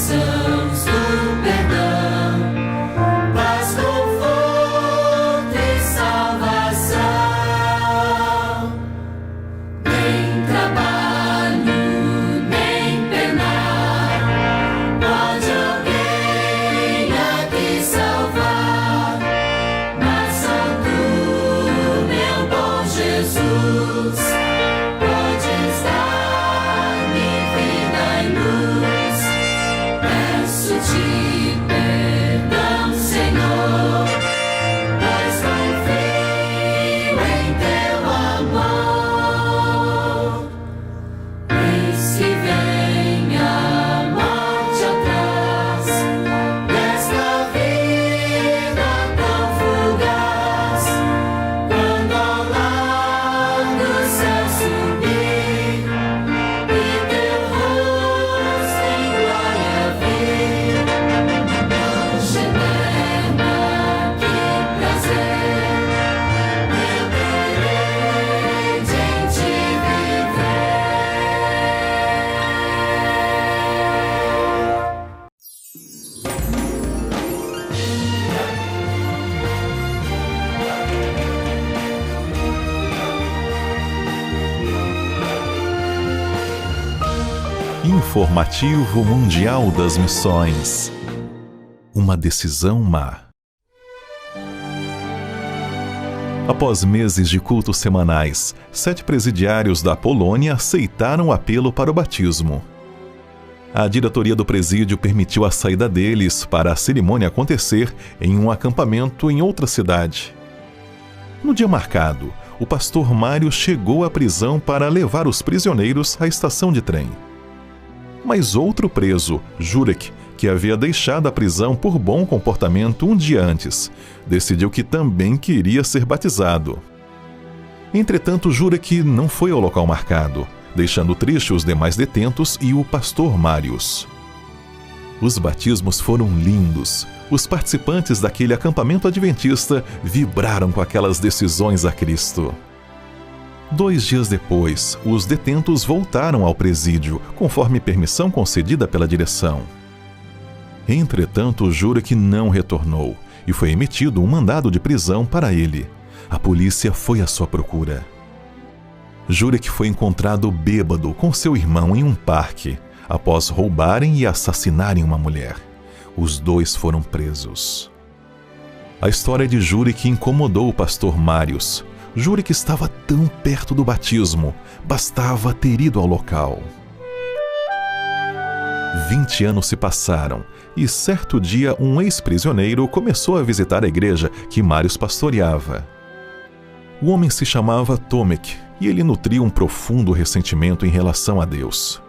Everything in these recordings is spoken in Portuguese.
bênçãos do perdão, paz, conforto e salvação. Nem trabalho, nem penar pode alguém aqui salvar, mas só tu, meu bom Jesus, podes dar-me vida e luz. Peço-te perdão, Senhor, pois confio em teu amor. Eis que vem a morte atrás desta vida tão fugaz. Quando ao largo céu subir e teu rosto em glória vir, noite eterna, que prazer eu terei de em ti viver. Informativo Mundial das Missões. Uma decisão má. Após meses de cultos semanais, 7 presidiários da Polônia aceitaram o apelo para o batismo. A diretoria do presídio permitiu a saída deles para a cerimônia acontecer em um acampamento em outra cidade. No dia marcado, o pastor Mário chegou à prisão para levar os prisioneiros à estação de trem. Mas outro preso, Jurek, que havia deixado a prisão por bom comportamento um dia antes, decidiu que também queria ser batizado. Entretanto, Jurek não foi ao local marcado, deixando triste os demais detentos e o pastor Marius. Os batismos foram lindos. Os participantes daquele acampamento adventista vibraram com aquelas decisões a Cristo. 2 dias depois, os detentos voltaram ao presídio, conforme permissão concedida pela direção. Entretanto, Jurek não retornou e foi emitido um mandado de prisão para ele. A polícia foi à sua procura. Jurek foi encontrado bêbado com seu irmão em um parque, após roubarem e assassinarem uma mulher. Os 2 foram presos. A história de Jurek incomodou o pastor Marius. Jurek estava tão perto do batismo, bastava ter ido ao local. 20 anos se passaram e certo dia um ex-prisioneiro começou a visitar a igreja que Marius pastoreava. O homem se chamava Tomek e ele nutria um profundo ressentimento em relação a Deus.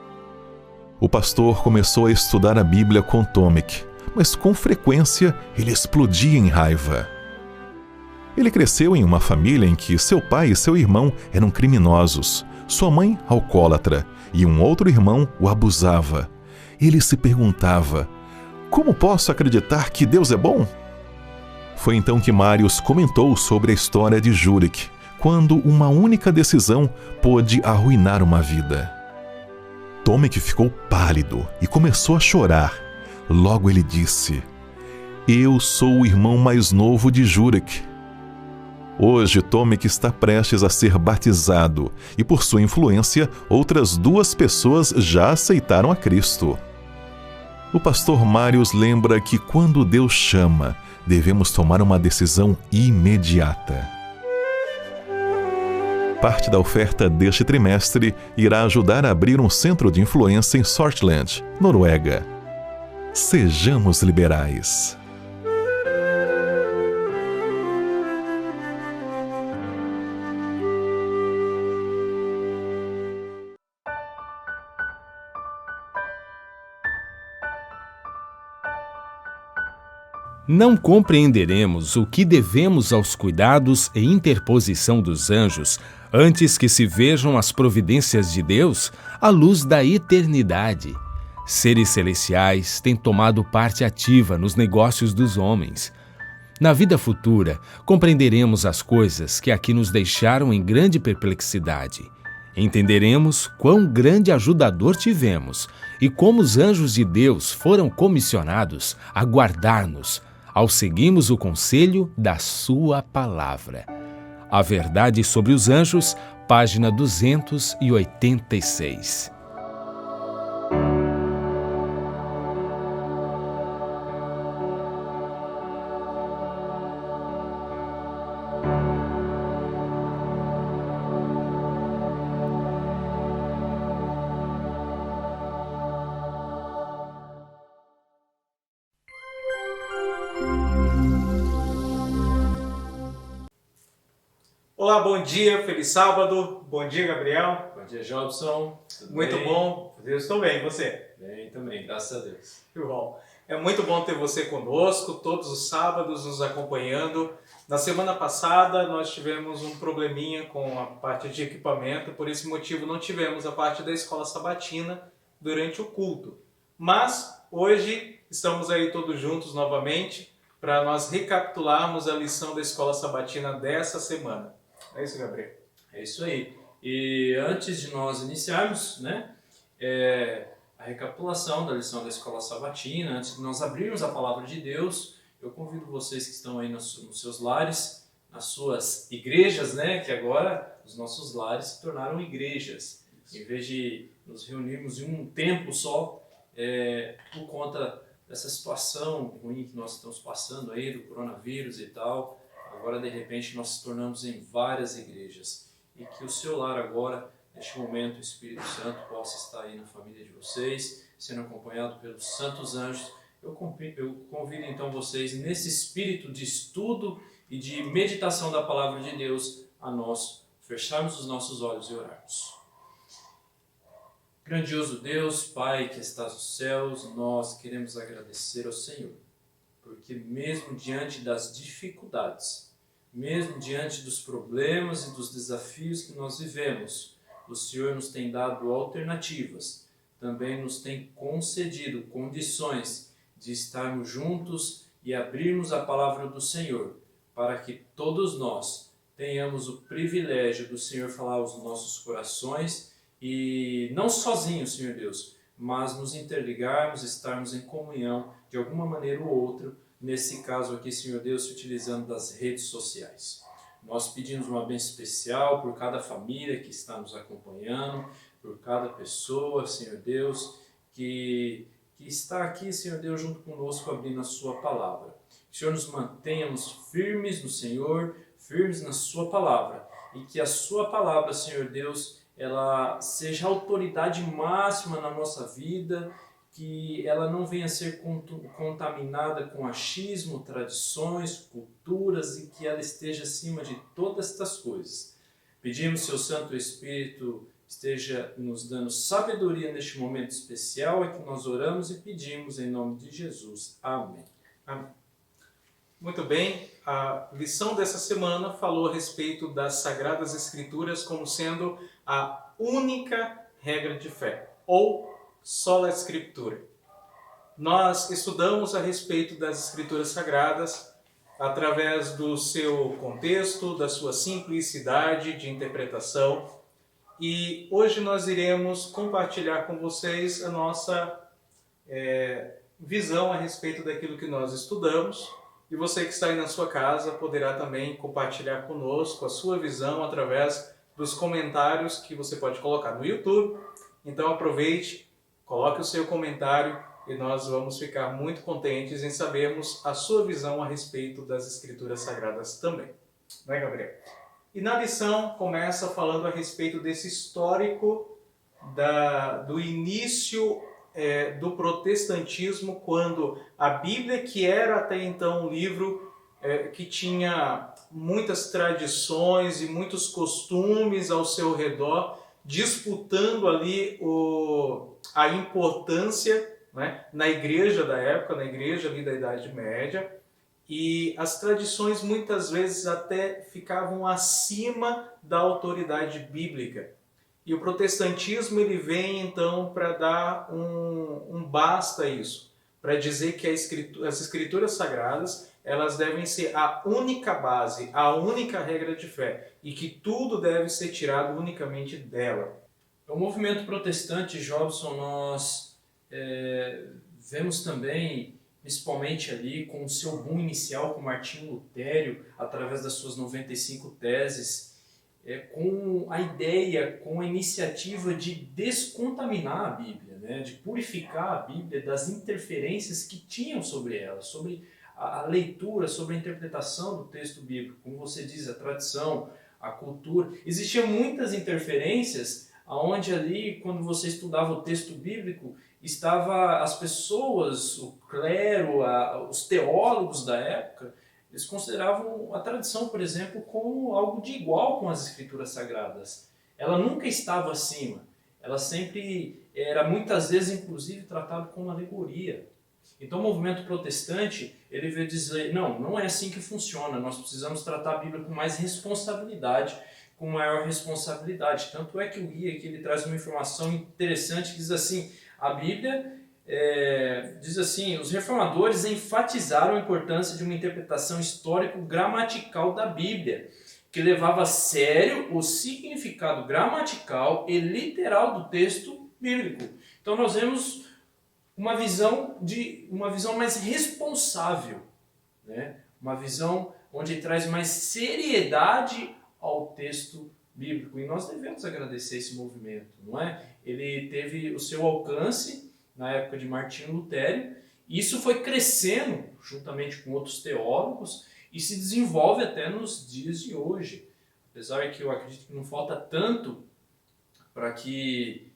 O pastor começou a estudar a Bíblia com Tomek, mas com frequência ele explodia em raiva. Ele cresceu em uma família em que seu pai e seu irmão eram criminosos, sua mãe alcoólatra e um outro irmão o abusava. Ele se perguntava: como posso acreditar que Deus é bom? Foi então que Marius comentou sobre a história de Jurek, quando uma única decisão pôde arruinar uma vida. Tomek ficou pálido e começou a chorar. Logo ele disse: eu sou o irmão mais novo de Jurek. Hoje, Tomek está prestes a ser batizado e, por sua influência, outras 2 pessoas já aceitaram a Cristo. O pastor Marius lembra que quando Deus chama, devemos tomar uma decisão imediata. Parte da oferta deste trimestre irá ajudar a abrir um centro de influência em Sortland, Noruega. Sejamos liberais. Não compreenderemos o que devemos aos cuidados e interposição dos anjos antes que se vejam as providências de Deus à luz da eternidade. Seres celestiais têm tomado parte ativa nos negócios dos homens. Na vida futura, compreenderemos as coisas que aqui nos deixaram em grande perplexidade. entenderemos quão grande ajudador tivemos e como os anjos de Deus foram comissionados a guardar-nos ao seguirmos o conselho da sua palavra. A Verdade sobre os Anjos, página 286. Olá, bom dia, feliz sábado. Bom dia, Gabriel. Bom dia, Jobson. Tudo Muito bem? bom. Eu estou bem, e você? Bem também, graças a Deus. Que bom. É muito bom ter você conosco, todos os sábados nos acompanhando. Na semana passada nós tivemos um probleminha com a parte de equipamento, por esse motivo não tivemos a parte da escola sabatina durante o culto. Mas hoje estamos aí todos juntos novamente para nós recapitularmos a lição da escola sabatina dessa semana. É isso, Gabriel? É isso aí. E antes de nós iniciarmos, né, a recapitulação da lição da escola sabatina, antes de nós abrirmos a palavra de Deus, eu convido vocês que estão aí nos seus lares, nas suas igrejas, né, que agora os nossos lares se tornaram igrejas. Em vez de nos reunirmos em um templo só, por conta dessa situação ruim que nós estamos passando aí, do coronavírus e tal, agora de repente nós se tornamos em várias igrejas. E que o seu lar agora, neste momento, o Espírito Santo possa estar aí na família de vocês, sendo acompanhado pelos santos anjos. Eu convido então vocês, nesse espírito de estudo e de meditação da palavra de Deus, a nós fecharmos os nossos olhos e orarmos. Grandioso Deus, Pai que estás nos céus, nós queremos agradecer ao Senhor, porque mesmo diante das dificuldades, mesmo diante dos problemas e dos desafios que nós vivemos, o Senhor nos tem dado alternativas, também nos tem concedido condições de estarmos juntos e abrirmos a palavra do Senhor, para que todos nós tenhamos o privilégio do Senhor falar aos nossos corações e não sozinhos, Senhor Deus, mas nos interligarmos, estarmos em comunhão de alguma maneira ou outra, nesse caso aqui, Senhor Deus, utilizando das redes sociais. Nós pedimos uma bênção especial por cada família que está nos acompanhando, por cada pessoa, Senhor Deus, que está aqui, Senhor Deus, junto conosco, abrindo a sua palavra. Que o Senhor nos mantenhamos firmes no Senhor, firmes na sua palavra, e que a sua palavra, Senhor Deus, ela seja a autoridade máxima na nossa vida, que ela não venha a ser contaminada com achismo, tradições, culturas, e que ela esteja acima de todas estas coisas. Pedimos, Seu Santo Espírito, esteja nos dando sabedoria neste momento especial, é que nós oramos e pedimos em nome de Jesus. Amém. Amém. Muito bem, a lição dessa semana falou a respeito das Sagradas Escrituras como sendo a única regra de fé, ou sola Escritura. Nós estudamos a respeito das Escrituras Sagradas através do seu contexto, da sua simplicidade de interpretação, e hoje nós iremos compartilhar com vocês a nossa visão a respeito daquilo que nós estudamos. E você que está aí na sua casa poderá também compartilhar conosco a sua visão através dos comentários que você pode colocar no YouTube. Então aproveite, coloque o seu comentário e nós vamos ficar muito contentes em sabermos a sua visão a respeito das Escrituras Sagradas também. Não é, Gabriel? E na lição começa falando a respeito desse histórico do início do protestantismo, quando a Bíblia, que era até então um livro que tinha muitas tradições e muitos costumes ao seu redor, disputando ali a importância, né, na igreja da época, na igreja ali da Idade Média, e as tradições muitas vezes até ficavam acima da autoridade bíblica. E o protestantismo ele vem então para dar um basta a isso, para dizer que as escrituras sagradas elas devem ser a única base, a única regra de fé, e que tudo deve ser tirado unicamente dela. O movimento protestante, Jobson, nós vemos também, principalmente ali com o seu boom inicial com Martinho Lutério, através das suas 95 teses, com a ideia, com a iniciativa de descontaminar a Bíblia, né? De purificar a Bíblia das interferências que tinham sobre ela, sobre a leitura, sobre a interpretação do texto bíblico, como você diz, a tradição, a cultura. Existiam muitas interferências onde ali, quando você estudava o texto bíblico, estava as pessoas, o clero, os teólogos da época, eles consideravam a tradição, por exemplo, como algo de igual com as escrituras sagradas. Ela nunca estava acima. Ela sempre era, muitas vezes, inclusive, tratada como alegoria. Então, o movimento protestante, ele veio dizer, não é assim que funciona. Nós precisamos tratar a Bíblia com mais responsabilidade, com maior responsabilidade. Tanto é que o guia aqui ele traz uma informação interessante que diz assim, a Bíblia... diz assim, os reformadores enfatizaram a importância de uma interpretação histórico-gramatical da Bíblia, que levava a sério o significado gramatical e literal do texto bíblico. Então nós vemos uma visão mais responsável, né? Uma visão onde traz mais seriedade ao texto bíblico. E nós devemos agradecer esse movimento, não é? Ele teve o seu alcance na época de Martinho Lutério, e isso foi crescendo juntamente com outros teólogos e se desenvolve até nos dias de hoje. Apesar que eu acredito que não falta tanto para que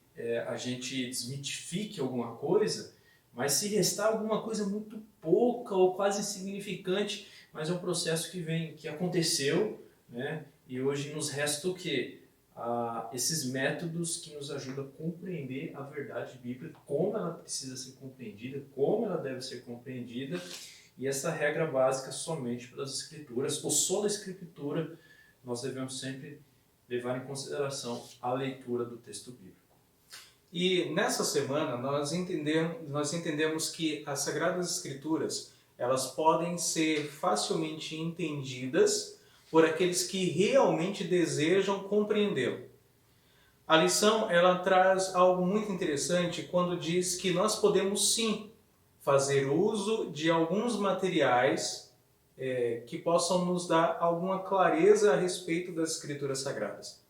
a gente desmitifique alguma coisa, mas se restar alguma coisa muito pouca ou quase insignificante, mas é um processo que aconteceu, né? E hoje nos resta o quê? Esses métodos que nos ajudam a compreender a verdade bíblica, como ela precisa ser compreendida, como ela deve ser compreendida, e essa regra básica somente pelas Escrituras, ou sola Escritura, nós devemos sempre levar em consideração a leitura do texto bíblico. E nessa semana nós entendemos que as Sagradas Escrituras elas podem ser facilmente entendidas por aqueles que realmente desejam compreendê-lo. A lição ela traz algo muito interessante quando diz que nós podemos sim fazer uso de alguns materiais que possam nos dar alguma clareza a respeito das Escrituras Sagradas.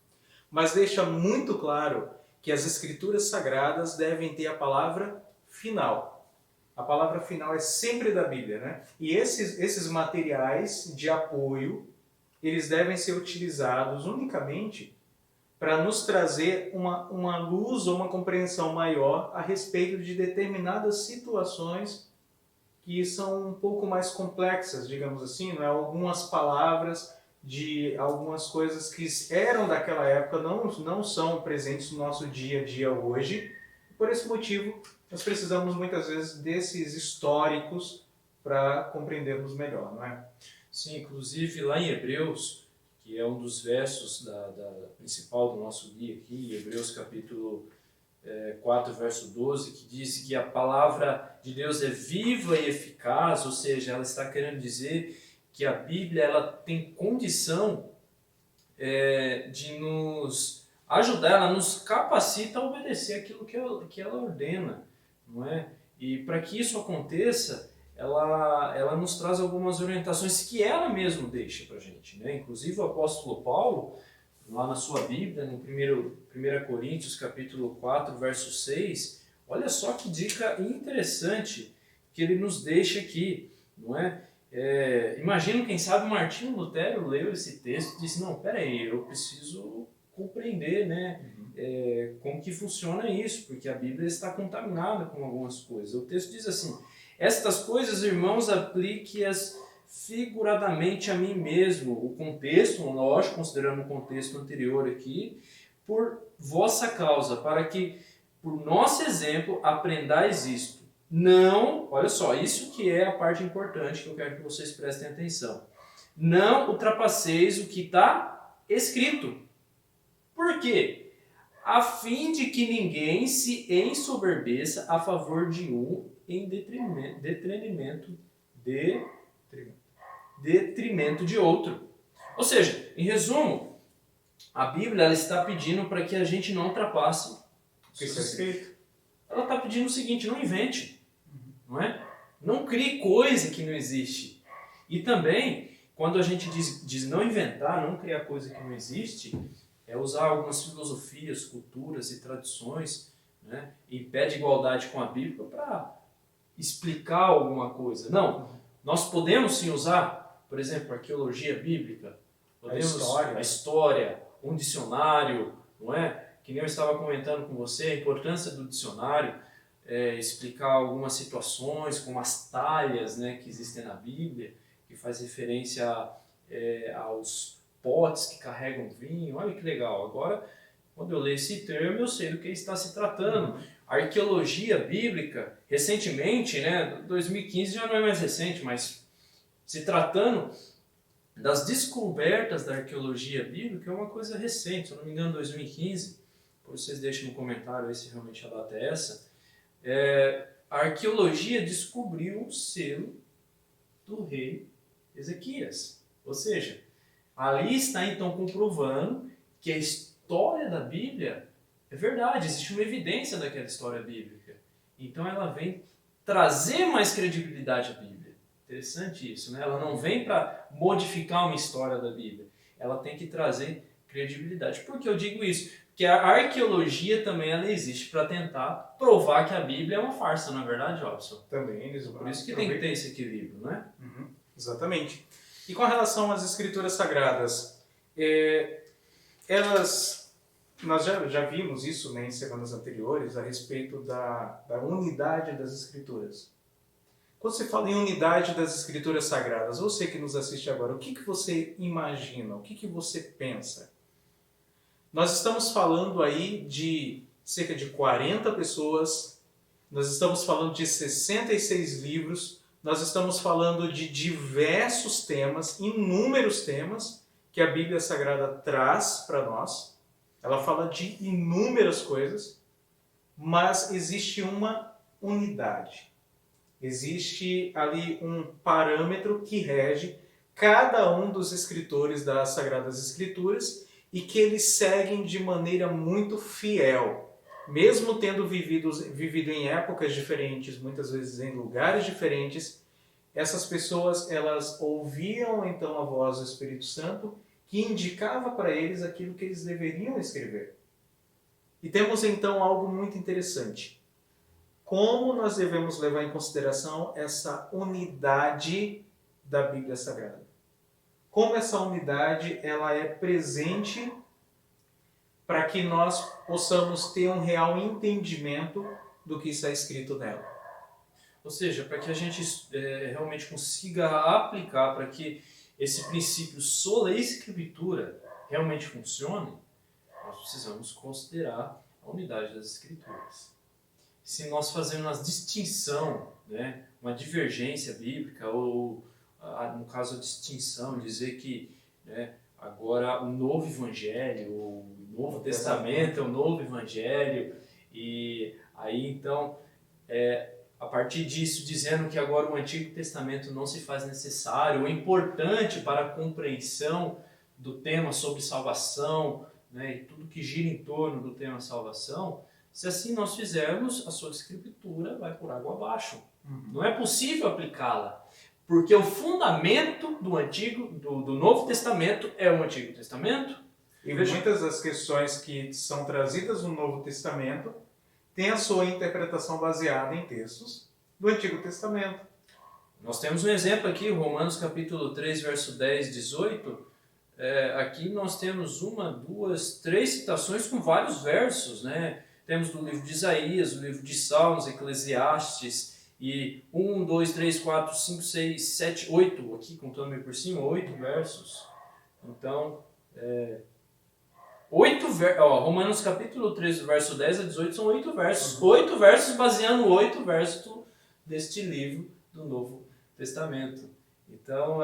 Mas deixa muito claro que as Escrituras Sagradas devem ter a palavra final. A palavra final é sempre da Bíblia, né? E esses materiais de apoio eles devem ser utilizados unicamente para nos trazer uma luz ou uma compreensão maior a respeito de determinadas situações que são um pouco mais complexas, digamos assim, não é? Algumas palavras de algumas coisas que eram daquela época não são presentes no nosso dia a dia hoje. Por esse motivo, nós precisamos muitas vezes desses históricos para compreendermos melhor, não é? Sim, inclusive lá em Hebreus, que é um dos versos da principal do nosso guia aqui, Hebreus capítulo 4, verso 12, que diz que a palavra de Deus é viva e eficaz, ou seja, ela está querendo dizer que a Bíblia ela tem condição de nos ajudar, ela nos capacita a obedecer aquilo que ela ordena, não é? E para que isso aconteça, ela nos traz algumas orientações que ela mesma deixa para a gente, né? Inclusive o apóstolo Paulo, lá na sua Bíblia, no 1 Coríntios capítulo 4, verso 6, olha só que dica interessante que ele nos deixa aqui, não é? Imagina, quem sabe, Martinho Lutério leu esse texto e disse, não, peraí, eu preciso compreender, né? Como que funciona isso, porque a Bíblia está contaminada com algumas coisas. O texto diz assim, estas coisas, irmãos, aplique-as figuradamente a mim mesmo. O contexto, lógico, considerando o contexto anterior aqui, por vossa causa, para que, por nosso exemplo, aprendais isto. Não, olha só, isso que é a parte importante que eu quero que vocês prestem atenção. Não ultrapasseis o que está escrito. Por quê? A fim de que ninguém se ensoberbeça a favor de um em detrimento detrimento de outro. Ou seja, em resumo, a Bíblia ela está pedindo para que a gente não ultrapasse O que está escrito? Ela está pedindo o seguinte: não invente, não é? Não crie coisa que não existe. E também, quando a gente diz não inventar, não criar coisa que não existe, é usar algumas filosofias, culturas e tradições, né, em pé de igualdade com a Bíblia para explicar alguma coisa. Não, nós podemos sim usar, por exemplo, a arqueologia bíblica, a história, um dicionário, não é? Que nem eu estava comentando com você, a importância do dicionário, explicar algumas situações, como as talhas, né, que existem na Bíblia, que faz referência aos potes que carregam vinho. Olha que legal. Agora, quando eu leio esse termo, eu sei do que está se tratando. A arqueologia bíblica, recentemente, né, 2015 já não é mais recente, mas se tratando das descobertas da arqueologia bíblica, é uma coisa recente, se eu não me engano, 2015. Vocês deixem no comentário aí se realmente a data é essa. A arqueologia descobriu o selo do rei Ezequias. Ou seja, ali está então comprovando que a história da Bíblia é verdade, existe uma evidência daquela história bíblica. Então ela vem trazer mais credibilidade à Bíblia. Interessante isso, né? Ela não vem para modificar uma história da Bíblia. Ela tem que trazer credibilidade. Por que eu digo isso? Porque a arqueologia também ela existe para tentar provar que a Bíblia é uma farsa, não é verdade, Robson? Também, eles Por isso que tem que ter esse equilíbrio, né? Exatamente. E com relação às escrituras sagradas, nós já vimos isso, né, em semanas anteriores, a respeito da unidade das escrituras. Quando você fala em unidade das escrituras sagradas, você que nos assiste agora, o que você imagina? O que você pensa? Nós estamos falando aí de cerca de 40 pessoas, nós estamos falando de 66 livros, nós estamos falando de diversos temas, inúmeros temas que a Bíblia Sagrada traz para nós. Ela fala de inúmeras coisas, mas existe uma unidade. Existe ali um parâmetro que rege cada um dos escritores das Sagradas Escrituras e que eles seguem de maneira muito fiel. Mesmo tendo vivido em épocas diferentes, muitas vezes em lugares diferentes, essas pessoas elas ouviam então a voz do Espírito Santo que indicava para eles aquilo que eles deveriam escrever. E temos então algo muito interessante. Como nós devemos levar em consideração essa unidade da Bíblia Sagrada? Como essa unidade ela é presente para que nós possamos ter um real entendimento do que está escrito nela. Ou seja, para que a gente realmente consiga aplicar, para que esse princípio sola escritura realmente funcione, nós precisamos considerar a unidade das escrituras. Se nós fazemos uma distinção, né, uma divergência bíblica, ou no caso a distinção, dizer que, né, agora o novo evangelho, o Novo Testamento é o novo evangelho, e aí então, a partir disso, dizendo que agora o Antigo Testamento não se faz necessário, ou importante para a compreensão do tema sobre salvação, né, e tudo que gira em torno do tema salvação, se assim nós fizermos, a sua escritura vai por água abaixo. Não é possível aplicá-la, porque o fundamento do Novo Testamento é o Antigo Testamento. E muitas das questões que são trazidas no Novo Testamento têm a sua interpretação baseada em textos do Antigo Testamento. Nós temos um exemplo aqui, Romanos capítulo 3, verso 10, 18. Aqui nós temos 1, 2, 3 citações com vários versos, né? Temos do livro de Isaías, o livro de Salmos, Eclesiastes, e 1, 2, 3, 4, 5, 6, 7, 8, aqui contando meio por cima, 8 versos. Então, Romanos capítulo 3, verso 10 a 18 são 8 versos. 8 versos baseando 8 versos deste livro do Novo Testamento. Então,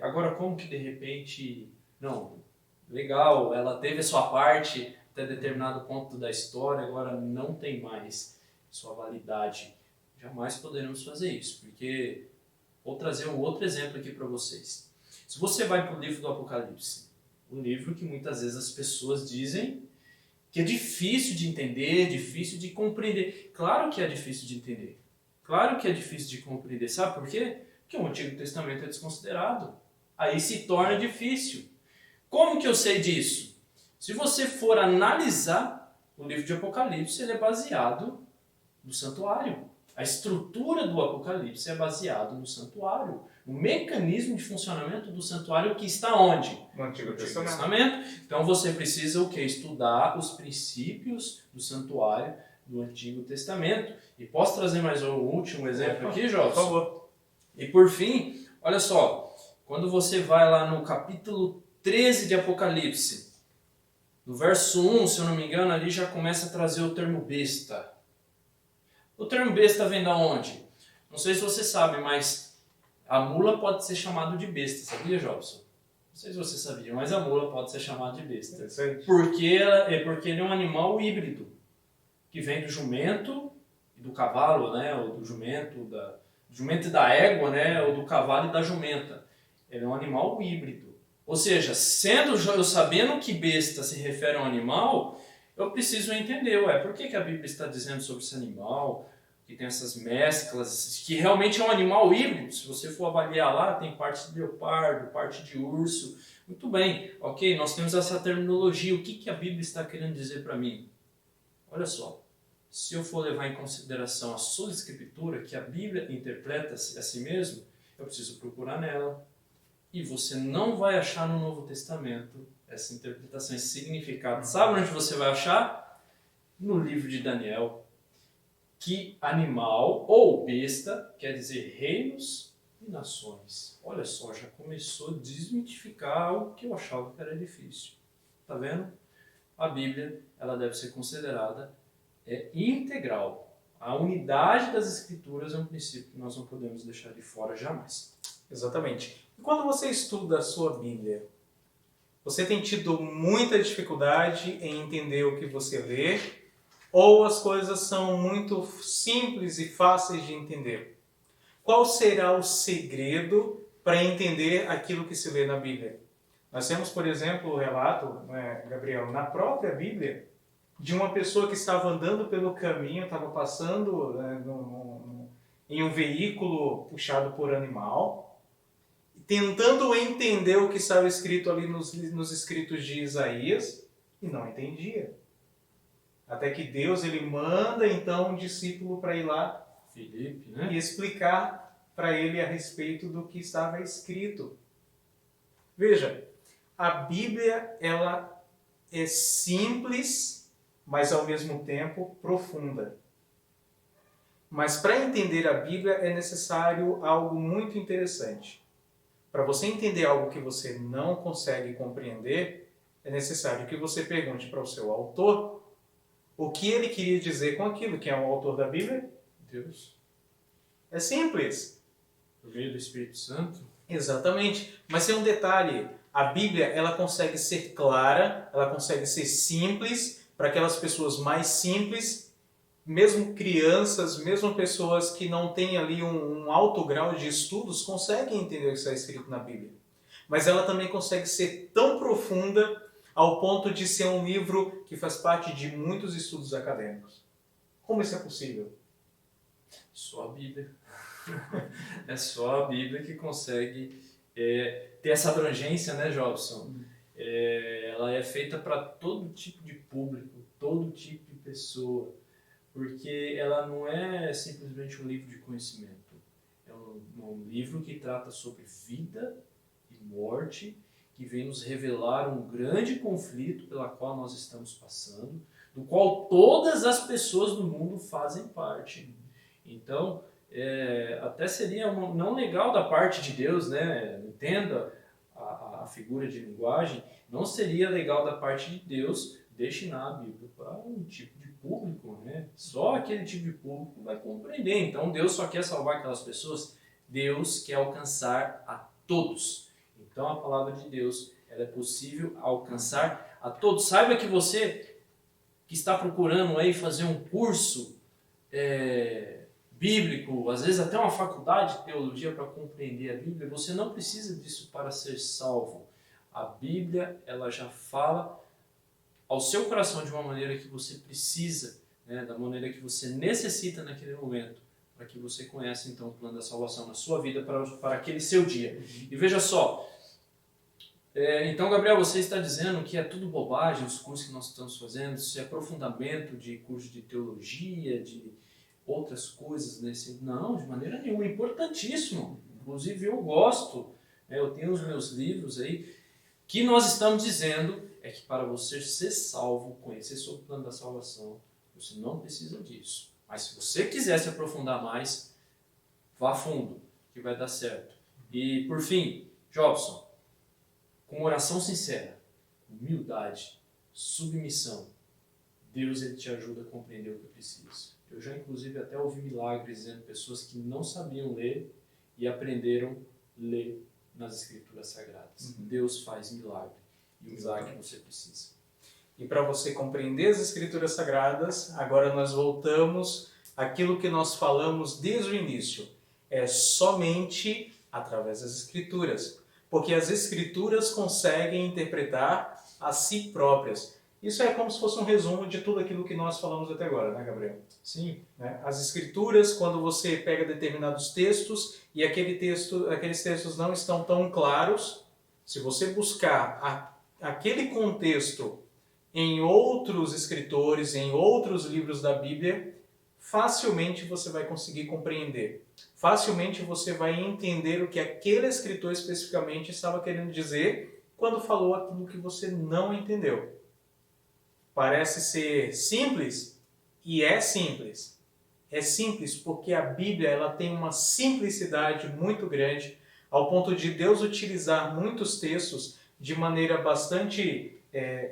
agora como que de repente... Não, legal, ela teve a sua parte até determinado ponto da história, agora não tem mais sua validade. Jamais poderemos fazer isso, porque Vou trazer um outro exemplo aqui para vocês. Se você vai para o livro do Apocalipse, um livro que muitas vezes as pessoas dizem que é difícil de entender, difícil de compreender. Claro que é difícil de entender. Claro que é difícil de compreender. Sabe por quê? Porque o Antigo Testamento é desconsiderado. Aí se torna difícil. Como que eu sei disso? Se você for analisar o livro de Apocalipse, ele é baseado no santuário. A estrutura do Apocalipse é baseada no santuário. O mecanismo de funcionamento do santuário que está onde? No Antigo No Testamento. Testamento. Então você precisa o quê? Estudar os princípios do santuário do Antigo Testamento. E posso trazer mais um último exemplo aqui, Jobson? Por favor. E por fim, olha só, quando você vai lá no capítulo 13 de Apocalipse, no verso 1, se eu não me engano, ali já começa a trazer o termo besta. O termo besta vem da onde? Não sei se você sabe, mas a mula pode ser chamada de besta, sabia, Jobson? Não sei se você sabia, mas a mula pode ser chamada de besta. Interessante. Porque ele é um animal híbrido, que vem do jumento e do cavalo, né? Ou do jumento e da égua, né? Ou do cavalo e da jumenta. Ele é um animal híbrido. Ou seja, eu sabendo que besta se refere a um animal, eu preciso entender, por que a Bíblia está dizendo sobre esse animal, que tem essas mesclas, que realmente é um animal híbrido. Se você for avaliar lá, tem parte de leopardo, parte de urso. Muito bem, ok, nós temos essa terminologia. O que a Bíblia está querendo dizer para mim? Olha só, se eu for levar em consideração a sola escritura, que a Bíblia interpreta a si mesmo, eu preciso procurar nela. E você não vai achar no Novo Testamento essa interpretação, esse significado. Sabe onde você vai achar? No livro de Daniel. Que animal ou besta quer dizer reinos e nações. Olha só, já começou a desmitificar algo que eu achava que era difícil. Tá vendo? A Bíblia, ela deve ser considerada integral. A unidade das Escrituras é um princípio que nós não podemos deixar de fora jamais. Exatamente. E quando você estuda a sua Bíblia, você tem tido muita dificuldade em entender o que você lê, ou as coisas são muito simples e fáceis de entender? Qual será o segredo para entender aquilo que se lê na Bíblia? Nós temos, por exemplo, o relato, Gabriel, na própria Bíblia, de uma pessoa que estava andando pelo caminho, estava passando em um veículo puxado por animal, tentando entender o que estava escrito ali nos escritos de Isaías, e não entendia. Até que Deus ele manda então um discípulo para ir lá Filipe, né? e explicar para ele a respeito do que estava escrito. Veja, a Bíblia ela é simples, mas ao mesmo tempo profunda. Mas para entender a Bíblia é necessário algo muito interessante. Para você entender algo que você não consegue compreender, é necessário que você pergunte para o seu autor o que ele queria dizer com aquilo. Quem é o autor da Bíblia? Deus. É simples. Por meio do Espírito Santo. Exatamente. Mas tem um detalhe. A Bíblia ela consegue ser clara, ela consegue ser simples para aquelas pessoas mais simples, mesmo crianças, mesmo pessoas que não têm ali um alto grau de estudos, conseguem entender o que está escrito na Bíblia. Mas ela também consegue ser tão profunda ao ponto de ser um livro que faz parte de muitos estudos acadêmicos. Como isso é possível? Só a Bíblia. É só a Bíblia que consegue ter essa abrangência, né, Jobson? Ela é feita para todo tipo de público, todo tipo de pessoa, porque ela não é simplesmente um livro de conhecimento. É um livro que trata sobre vida e morte, que vem nos revelar um grande conflito pela qual nós estamos passando, do qual todas as pessoas do mundo fazem parte. Então, até seria não legal da parte de Deus, né? Entenda a figura de linguagem, não seria legal da parte de Deus destinar a Bíblia para um tipo de público, né? Só aquele tipo de público vai compreender. Então, Deus só quer salvar aquelas pessoas, Deus quer alcançar a todos. Então, a palavra de Deus ela é possível alcançar a todos. Saiba que você que está procurando aí fazer um curso bíblico, às vezes até uma faculdade de teologia para compreender a Bíblia, você não precisa disso para ser salvo. A Bíblia, ela já fala ao seu coração de uma maneira que você precisa, né, da maneira que você necessita naquele momento, para que você conheça então o plano da salvação na sua vida para aquele seu dia. E veja só, então, Gabriel, você está dizendo que é tudo bobagem os cursos que nós estamos fazendo, isso é aprofundamento de curso de teologia, de outras coisas nesse... Não, de maneira nenhuma, é importantíssimo. Inclusive eu gosto, eu tenho os meus livros aí, que nós estamos dizendo é que para você ser salvo, conhecer sobre o plano da salvação, você não precisa disso. Mas se você quiser se aprofundar mais, vá a fundo, que vai dar certo. E por fim, Jobson, com oração sincera, humildade, submissão, Deus ele te ajuda a compreender o que precisa. Eu já inclusive até ouvi milagres dizendo pessoas que não sabiam ler e aprenderam a ler nas Escrituras Sagradas. Deus faz milagre e o milagre que você precisa. E para você compreender as Escrituras Sagradas, agora nós voltamos àquilo que nós falamos desde o início. É somente através das Escrituras. Porque as Escrituras conseguem interpretar a si próprias. Isso é como se fosse um resumo de tudo aquilo que nós falamos até agora, né, Gabriel? Sim. As Escrituras, quando você pega determinados textos e aqueles textos não estão tão claros, se você buscar aquele contexto em outros escritores, em outros livros da Bíblia, facilmente você vai conseguir compreender. Facilmente você vai entender o que aquele escritor especificamente estava querendo dizer quando falou aquilo que você não entendeu. Parece ser simples, e é simples. É simples porque a Bíblia ela tem uma simplicidade muito grande, ao ponto de Deus utilizar muitos textos de maneira bastante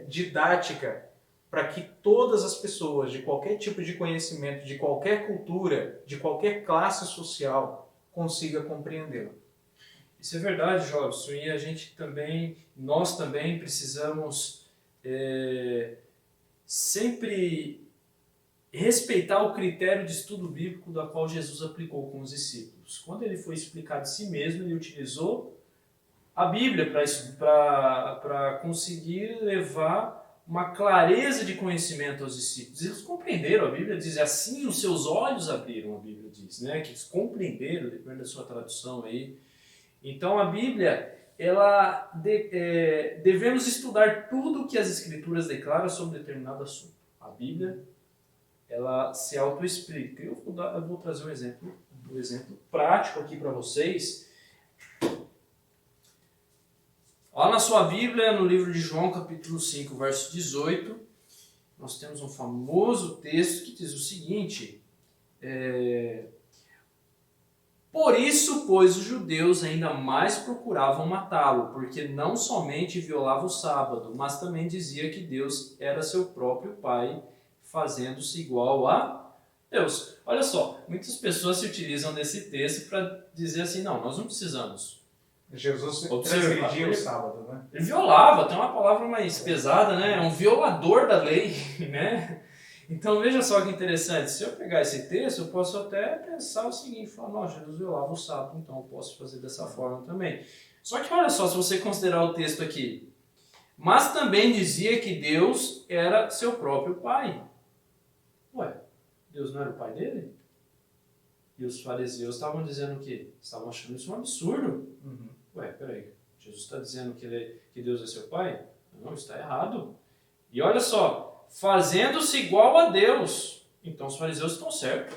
didática, para que todas as pessoas de qualquer tipo de conhecimento, de qualquer cultura, de qualquer classe social, consiga compreendê-la. Isso é verdade, Jobson, e nós também precisamos sempre respeitar o critério de estudo bíblico da qual Jesus aplicou com os discípulos. Quando ele foi explicar de si mesmo, ele utilizou a Bíblia para conseguir levar uma clareza de conhecimento aos discípulos. Eles compreenderam, a Bíblia diz, assim os seus olhos abriram, a Bíblia diz, né? Que eles compreenderam, depende da sua tradução aí. Então a Bíblia, devemos estudar tudo que as Escrituras declaram sobre determinado assunto. A Bíblia, ela se autoexplica. Eu vou trazer um exemplo prático aqui para vocês. Lá na sua Bíblia, no livro de João, capítulo 5, verso 18, nós temos um famoso texto que diz o seguinte: por isso, pois, os judeus ainda mais procuravam matá-lo, porque não somente violava o sábado, mas também dizia que Deus era seu próprio Pai, fazendo-se igual a Deus. Olha só, muitas pessoas se utilizam desse texto para dizer assim, não, nós não precisamos. Jesus transgredia o sábado, né? Ele violava, tem uma palavra mais pesada, né? É um violador da lei, né? Então veja só que interessante, se eu pegar esse texto, eu posso até pensar o seguinte, falar, não, Jesus violava o sábado, então eu posso fazer dessa forma também. Só que olha só, se você considerar o texto aqui, mas também dizia que Deus era seu próprio Pai. Ué, Deus não era o Pai dele? E os fariseus estavam dizendo o quê? Estavam achando isso um absurdo. Ué, peraí, Jesus está dizendo que Deus é seu Pai? Não, está errado. E olha só, fazendo-se igual a Deus. Então os fariseus estão certos.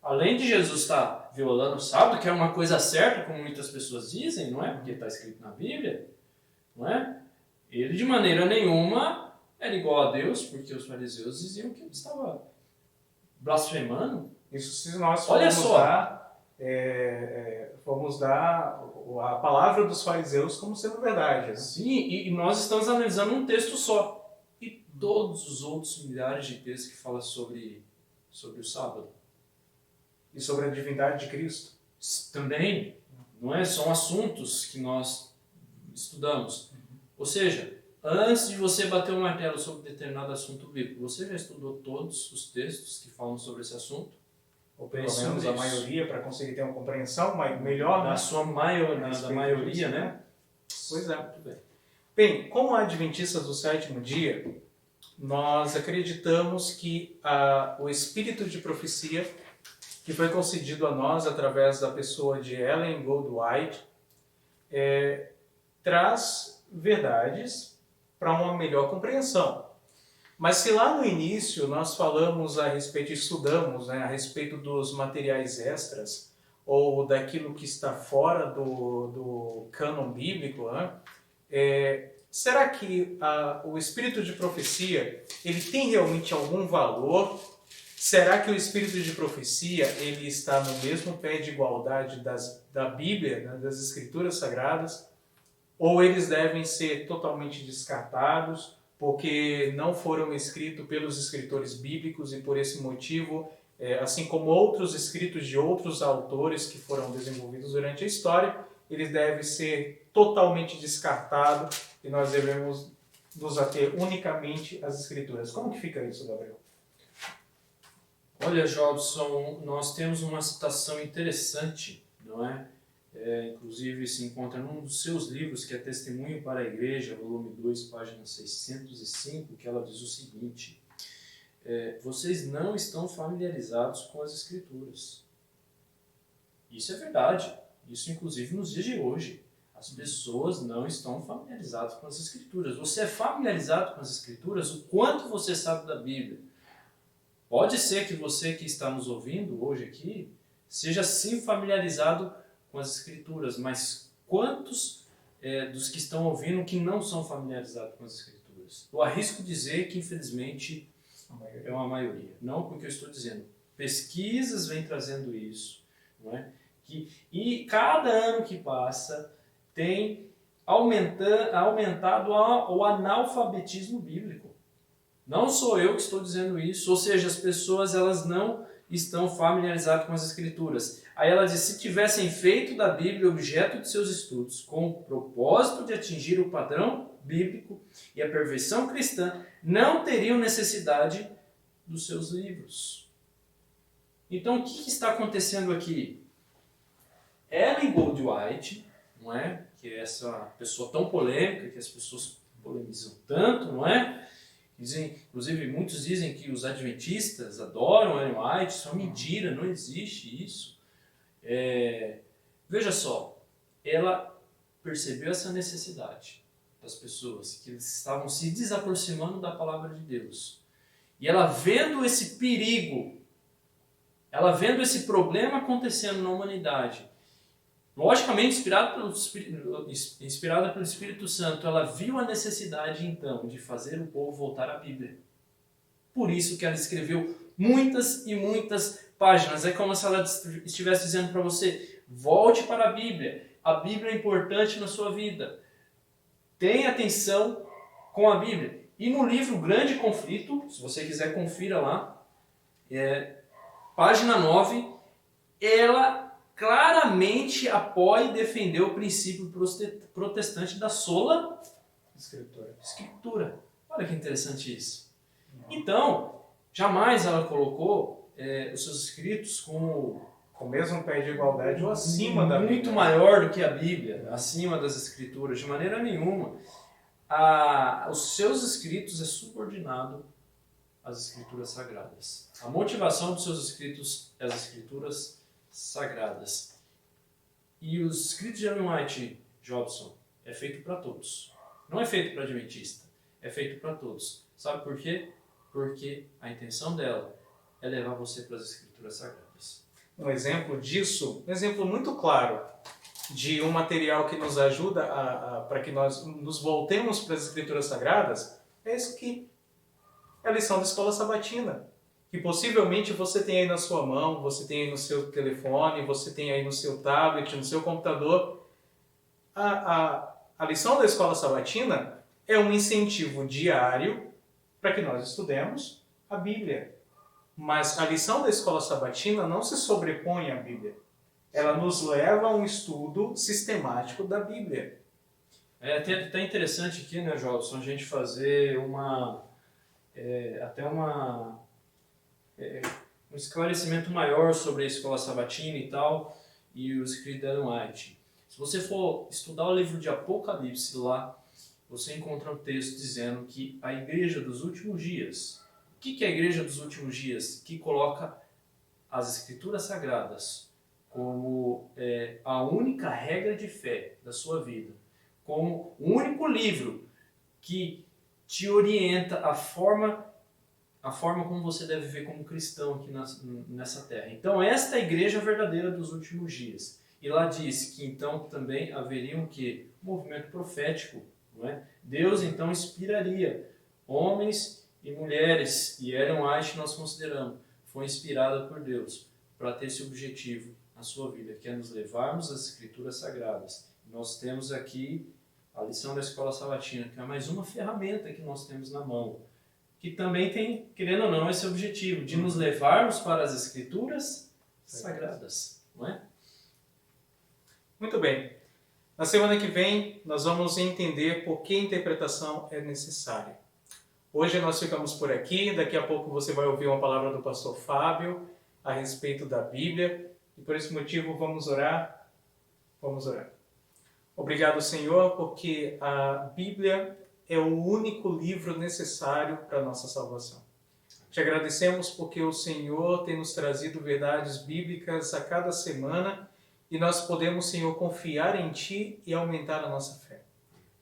Além de Jesus estar violando o sábado, que é uma coisa certa, como muitas pessoas dizem, não é? Porque está escrito na Bíblia, não é? Ele de maneira nenhuma era igual a Deus, porque os fariseus diziam que ele estava blasfemando. Isso se nós Olha formos só. Formos dar a palavra dos fariseus como sendo verdade. Né? Sim, e nós estamos analisando um texto só. E todos os outros milhares de textos que falam sobre o sábado. E sobre a divindade de Cristo. Também, não é? São assuntos que nós estudamos. Ou seja, antes de você bater o martelo sobre determinado assunto bíblico, você já estudou todos os textos que falam sobre esse assunto? ou pelo Isso menos a mesmo. maioria, para conseguir ter uma compreensão melhor, Na né? sua a maioria, respeito da maioria, disso, né? Pois é. Muito bem. Bem, como adventistas do sétimo dia, nós acreditamos que o espírito de profecia que foi concedido a nós através da pessoa de Ellen Goldwhite traz verdades para uma melhor compreensão. Mas se lá no início nós falamos a respeito, estudamos, né, a respeito dos materiais extras, ou daquilo que está fora do cânon bíblico, né, será que o espírito de profecia ele tem realmente algum valor? Será que o espírito de profecia ele está no mesmo pé de igualdade da Bíblia, né, das Escrituras Sagradas? Ou eles devem ser totalmente descartados porque não foram escritos pelos escritores bíblicos e por esse motivo, assim como outros escritos de outros autores que foram desenvolvidos durante a história, eles devem ser totalmente descartados e nós devemos nos ater unicamente às Escrituras. Como que fica isso, Gabriel? Olha, Jobson, nós temos uma citação interessante, não é? Inclusive se encontra num dos seus livros, que é Testemunho para a Igreja, volume 2, página 605, que ela diz o seguinte: vocês não estão familiarizados com as Escrituras. Isso é verdade. Isso, inclusive, nos dias de hoje. As pessoas não estão familiarizadas com as Escrituras. Você é familiarizado com as Escrituras? O quanto você sabe da Bíblia? Pode ser que você que está nos ouvindo hoje aqui seja sim familiarizado com as Escrituras, mas quantos dos que estão ouvindo que não são familiarizados com as Escrituras? Eu arrisco dizer que, infelizmente, é uma maioria. Não porque eu estou dizendo. Pesquisas vêm trazendo isso, não é? E cada ano que passa tem aumentado o analfabetismo bíblico. Não sou eu que estou dizendo isso, ou seja, as pessoas elas não estão familiarizadas com as Escrituras. Aí ela diz, se tivessem feito da Bíblia objeto de seus estudos com o propósito de atingir o padrão bíblico e a perfeição cristã, não teriam necessidade dos seus livros. Então, o que está acontecendo aqui? Ellen Goldwhite, não é? Que é essa pessoa tão polêmica, que as pessoas polemizam tanto, não é? Inclusive, muitos dizem que os adventistas adoram Ellen White, isso é uma mentira, não existe isso. Veja só, ela percebeu essa necessidade das pessoas, que eles estavam se desaproximando da palavra de Deus. E ela vendo esse perigo, ela vendo esse problema acontecendo na humanidade, logicamente inspirada pelo Espírito Santo, ela viu a necessidade então de fazer o povo voltar à Bíblia. Por isso que ela escreveu muitas e muitas páginas. É como se ela estivesse dizendo para você, volte para a Bíblia é importante na sua vida. Tenha atenção com a Bíblia. E no livro Grande Conflito, se você quiser confira lá, página 9, ela claramente apoia e defendeu o princípio protestante da sola escritura. Olha que interessante isso. Então, jamais ela colocou os seus escritos com o mesmo pé de igualdade ou acima da Bíblia. Muito maior do que a Bíblia, acima das Escrituras, de maneira nenhuma. Os seus escritos é subordinado às Escrituras Sagradas. A motivação dos seus escritos é as Escrituras Sagradas. E os escritos de Ellen White, Jobson, é feito para todos. Não é feito para adventista, é feito para todos. Sabe por quê? Porque a intenção dela é levar você para as Escrituras Sagradas. Um exemplo disso, um exemplo muito claro de um material que nos ajuda para que nós nos voltemos para as Escrituras Sagradas, é isso aqui. É a lição da escola sabatina. Que possivelmente você tem aí na sua mão, você tem aí no seu telefone, você tem aí no seu tablet, no seu computador. A lição da escola sabatina é um incentivo diário para que nós estudemos a Bíblia. Mas a lição da escola sabatina não se sobrepõe à Bíblia. Ela nos leva a um estudo sistemático da Bíblia. É até interessante aqui, né, Jobson, a gente fazer um esclarecimento maior sobre a escola sabatina e tal, e os escritos de Ellen White. Se você for estudar o livro de Apocalipse lá, você encontra um texto dizendo que a igreja dos últimos dias, o que é a igreja dos últimos dias? Que coloca as escrituras sagradas como a única regra de fé da sua vida, como o único livro que te orienta a forma como você deve viver como cristão aqui nessa terra. Então esta é a igreja verdadeira dos últimos dias. E lá diz que então também haveria um movimento profético, não é? Deus então inspiraria homens e mulheres, e Ellen White nós consideramos, foi inspirada por Deus para ter esse objetivo na sua vida, que é nos levarmos às Escrituras Sagradas. Nós temos aqui a lição da Escola Sabatina, que é mais uma ferramenta que nós temos na mão, que também tem, querendo ou não, esse objetivo de nos levarmos para as Escrituras Sagradas, não é? Muito bem. Na semana que vem, nós vamos entender por que a interpretação é necessária. Hoje nós ficamos por aqui, daqui a pouco você vai ouvir uma palavra do pastor Fábio a respeito da Bíblia, e por esse motivo vamos orar. Vamos orar. Obrigado, Senhor, porque a Bíblia é o único livro necessário para a nossa salvação. Te agradecemos porque o Senhor tem nos trazido verdades bíblicas a cada semana e nós podemos, Senhor, confiar em Ti e aumentar a nossa fé.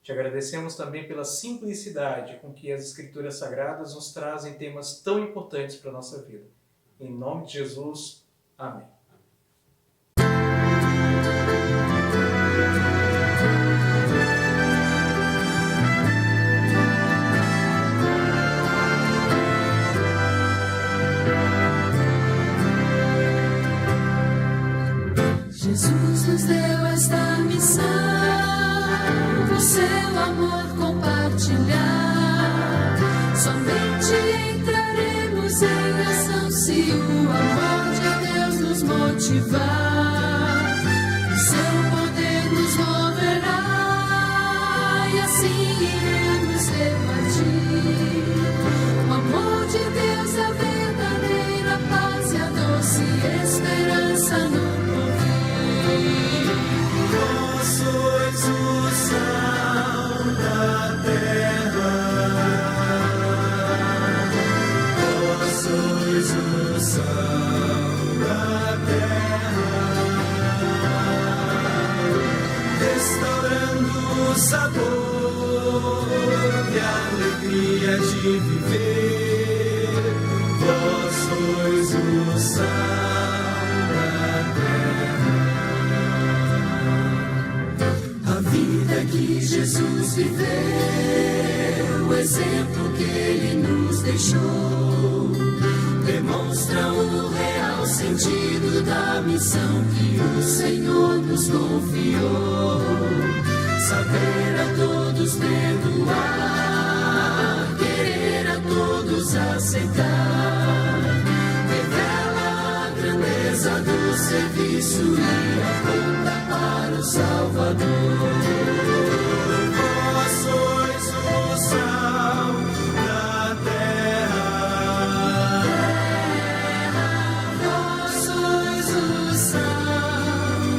Te agradecemos também pela simplicidade com que as Escrituras Sagradas nos trazem temas tão importantes para a nossa vida. Em nome de Jesus, amém. Jesus nos deu esta missão, o seu amor compartilhar. Somente entraremos em ação se o amor de Deus nos motivar. O seu poder nos moverá e assim iremos repartir. O amor de Deus é a verdadeira paz e a doce esperança no Vós sois o sal da terra, vós sois o sal da terra, restaurando o sabor e a alegria de viver. Vós sois o sal da terra. A vida que Jesus viveu, o exemplo que Ele nos deixou, demonstra o real sentido da missão que o Senhor nos confiou. Saber a todos perdoar, querer a todos aceitar, revela a grandeza do serviço e aponta para o Salvador. Vós sois o sal da terra, Vós sois o sal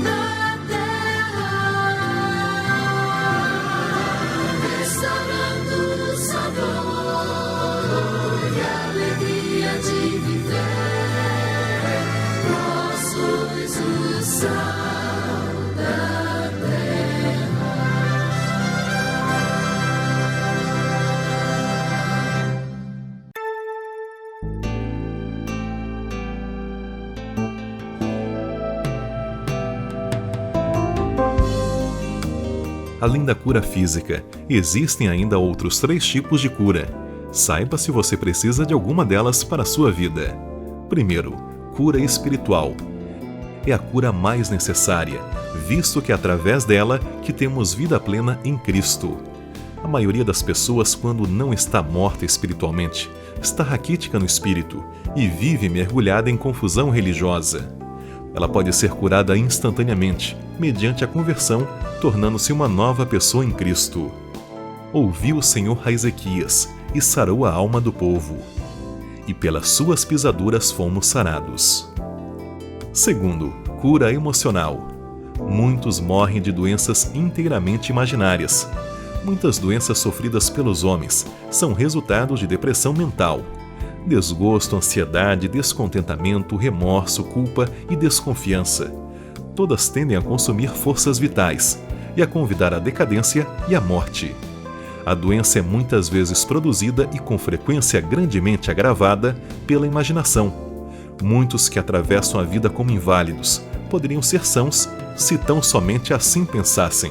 da terra, restaurando o sabor e a alegria de viver. Vós sois o sal da terra. Além da cura física, existem ainda outros 3 tipos de cura. Saiba se você precisa de alguma delas para a sua vida. Primeiro, cura espiritual. É a cura mais necessária, visto que é através dela que temos vida plena em Cristo. A maioria das pessoas, quando não está morta espiritualmente, está raquítica no espírito e vive mergulhada em confusão religiosa. Ela pode ser curada instantaneamente, mediante a conversão, tornando-se uma nova pessoa em Cristo. Ouviu o Senhor a Ezequias e sarou a alma do povo. e pelas suas pisaduras fomos sarados. Segundo, cura emocional. Muitos morrem de doenças inteiramente imaginárias. Muitas doenças sofridas pelos homens são resultados de depressão mental. Desgosto, ansiedade, descontentamento, remorso, culpa e desconfiança. Todas tendem a consumir forças vitais e a convidar à decadência e à morte. A doença é muitas vezes produzida e com frequência grandemente agravada pela imaginação. Muitos que atravessam a vida como inválidos poderiam ser sãos se tão somente assim pensassem.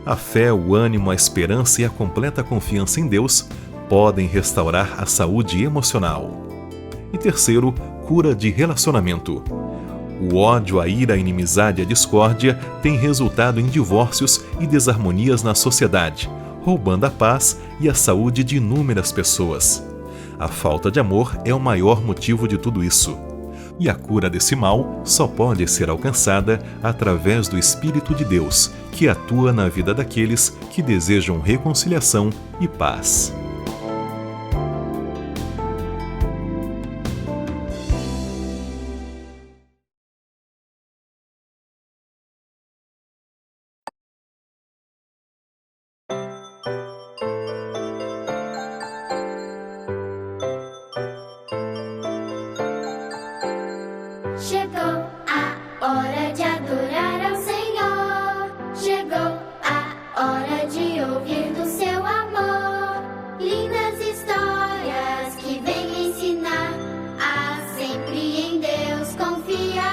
A fé, o ânimo, a esperança e a completa confiança em Deus podem restaurar a saúde emocional. E terceiro, cura de relacionamento. O ódio, a ira, a inimizade e a discórdia têm resultado em divórcios e desarmonias na sociedade, roubando a paz e a saúde de inúmeras pessoas. A falta de amor é o maior motivo de tudo isso. E a cura desse mal só pode ser alcançada através do Espírito de Deus, que atua na vida daqueles que desejam reconciliação e paz. Chegou a hora de adorar ao Senhor. Chegou a hora de ouvir do seu amor. Lindas histórias que vêm ensinar a sempre em Deus confiar.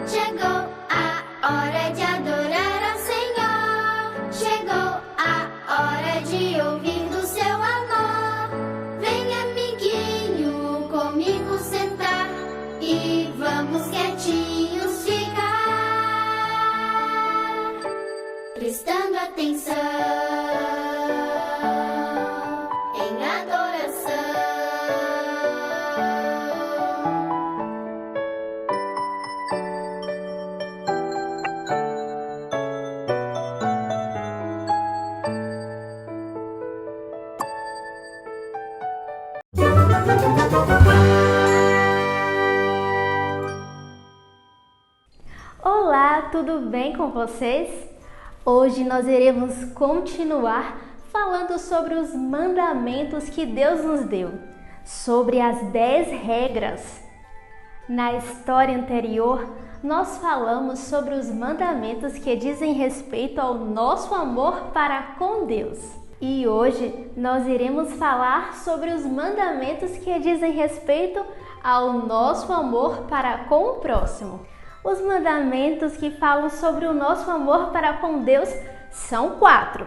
Chegou a hora de adorar ao Senhor. Chegou a hora de ouvir do seu amor. Vem, amiguinho, comigo sentar. E vamos quietinhos ficar, prestando atenção em adoração. Olá, tudo bem com vocês? Hoje nós iremos continuar falando sobre os mandamentos que Deus nos deu, sobre as 10 regras. Na história anterior, nós falamos sobre os mandamentos que dizem respeito ao nosso amor para com Deus. E hoje nós iremos falar sobre os mandamentos que dizem respeito ao nosso amor para com o próximo. Os mandamentos que falam sobre o nosso amor para com Deus são 4.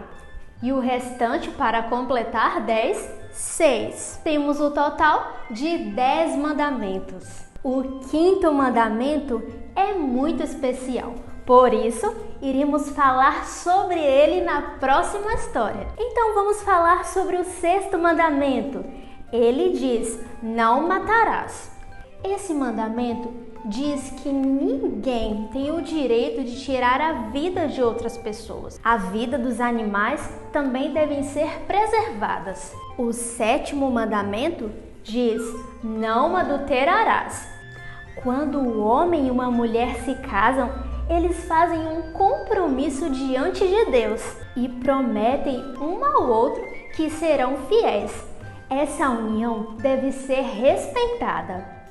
E o restante, para completar 10, 6. Temos o total de 10 mandamentos. O 5º mandamento é muito especial. Por isso, iremos falar sobre ele na próxima história. Então vamos falar sobre o 6º mandamento. Ele diz: não matarás. Esse mandamento diz que ninguém tem o direito de tirar a vida de outras pessoas. A vida dos animais também devem ser preservadas. O 7º mandamento diz: não adulterarás. Quando o homem e uma mulher se casam, eles fazem um compromisso diante de Deus e prometem um ao outro que serão fiéis. Essa união deve ser respeitada.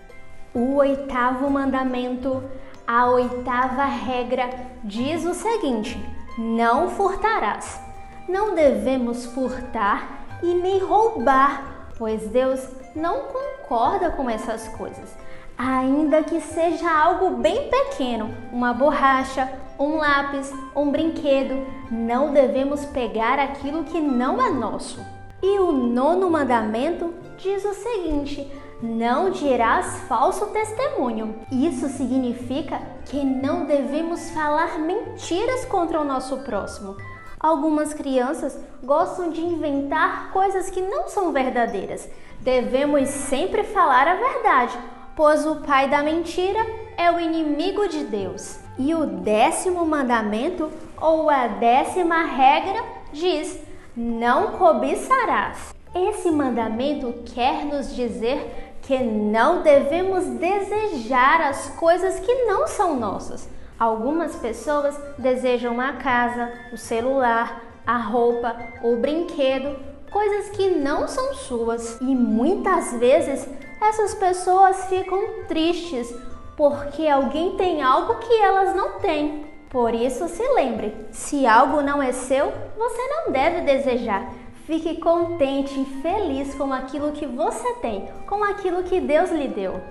O 8º mandamento, a 8ª regra, diz o seguinte: não furtarás. Não devemos furtar e nem roubar, pois Deus não concorda com essas coisas. Ainda que seja algo bem pequeno, uma borracha, um lápis, um brinquedo, não devemos pegar aquilo que não é nosso. E o 9º mandamento diz o seguinte: não dirás falso testemunho. Isso significa que não devemos falar mentiras contra o nosso próximo. Algumas crianças gostam de inventar coisas que não são verdadeiras. Devemos sempre falar a verdade, pois o pai da mentira é o inimigo de Deus. E o 10º mandamento, ou a 10ª regra, diz: não cobiçarás. Esse mandamento quer nos dizer que não devemos desejar as coisas que não são nossas. Algumas pessoas desejam a casa, o celular, a roupa, o brinquedo, coisas que não são suas. E muitas vezes essas pessoas ficam tristes porque alguém tem algo que elas não têm. Por isso, se lembre, se algo não é seu, você não deve desejar. Fique contente e feliz com aquilo que você tem, com aquilo que Deus lhe deu.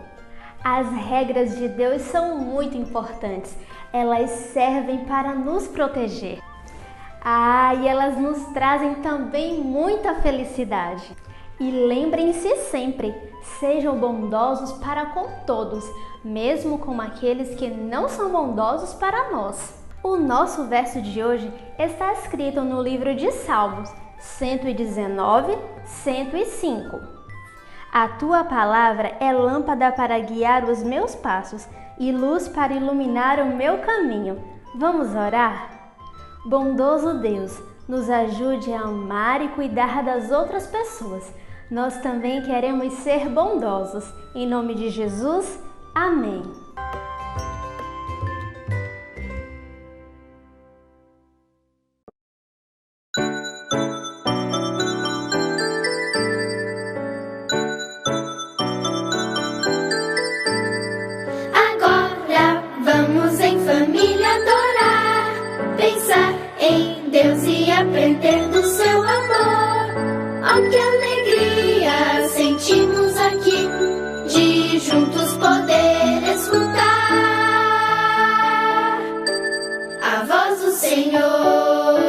As regras de Deus são muito importantes. Elas servem para nos proteger. E elas nos trazem também muita felicidade. E lembrem-se sempre, sejam bondosos para com todos, mesmo com aqueles que não são bondosos para nós. O nosso verso de hoje está escrito no livro de Salmos 119, 105. A tua palavra é lâmpada para guiar os meus passos e luz para iluminar o meu caminho. Vamos orar? Bondoso Deus, nos ajude a amar e cuidar das outras pessoas. Nós também queremos ser bondosos. Em nome de Jesus, amém. Agora vamos em família adorar, pensar em Deus e aprender do seu amor. Oh, que alegria sentimos aqui de juntos poder escutar a voz do Senhor,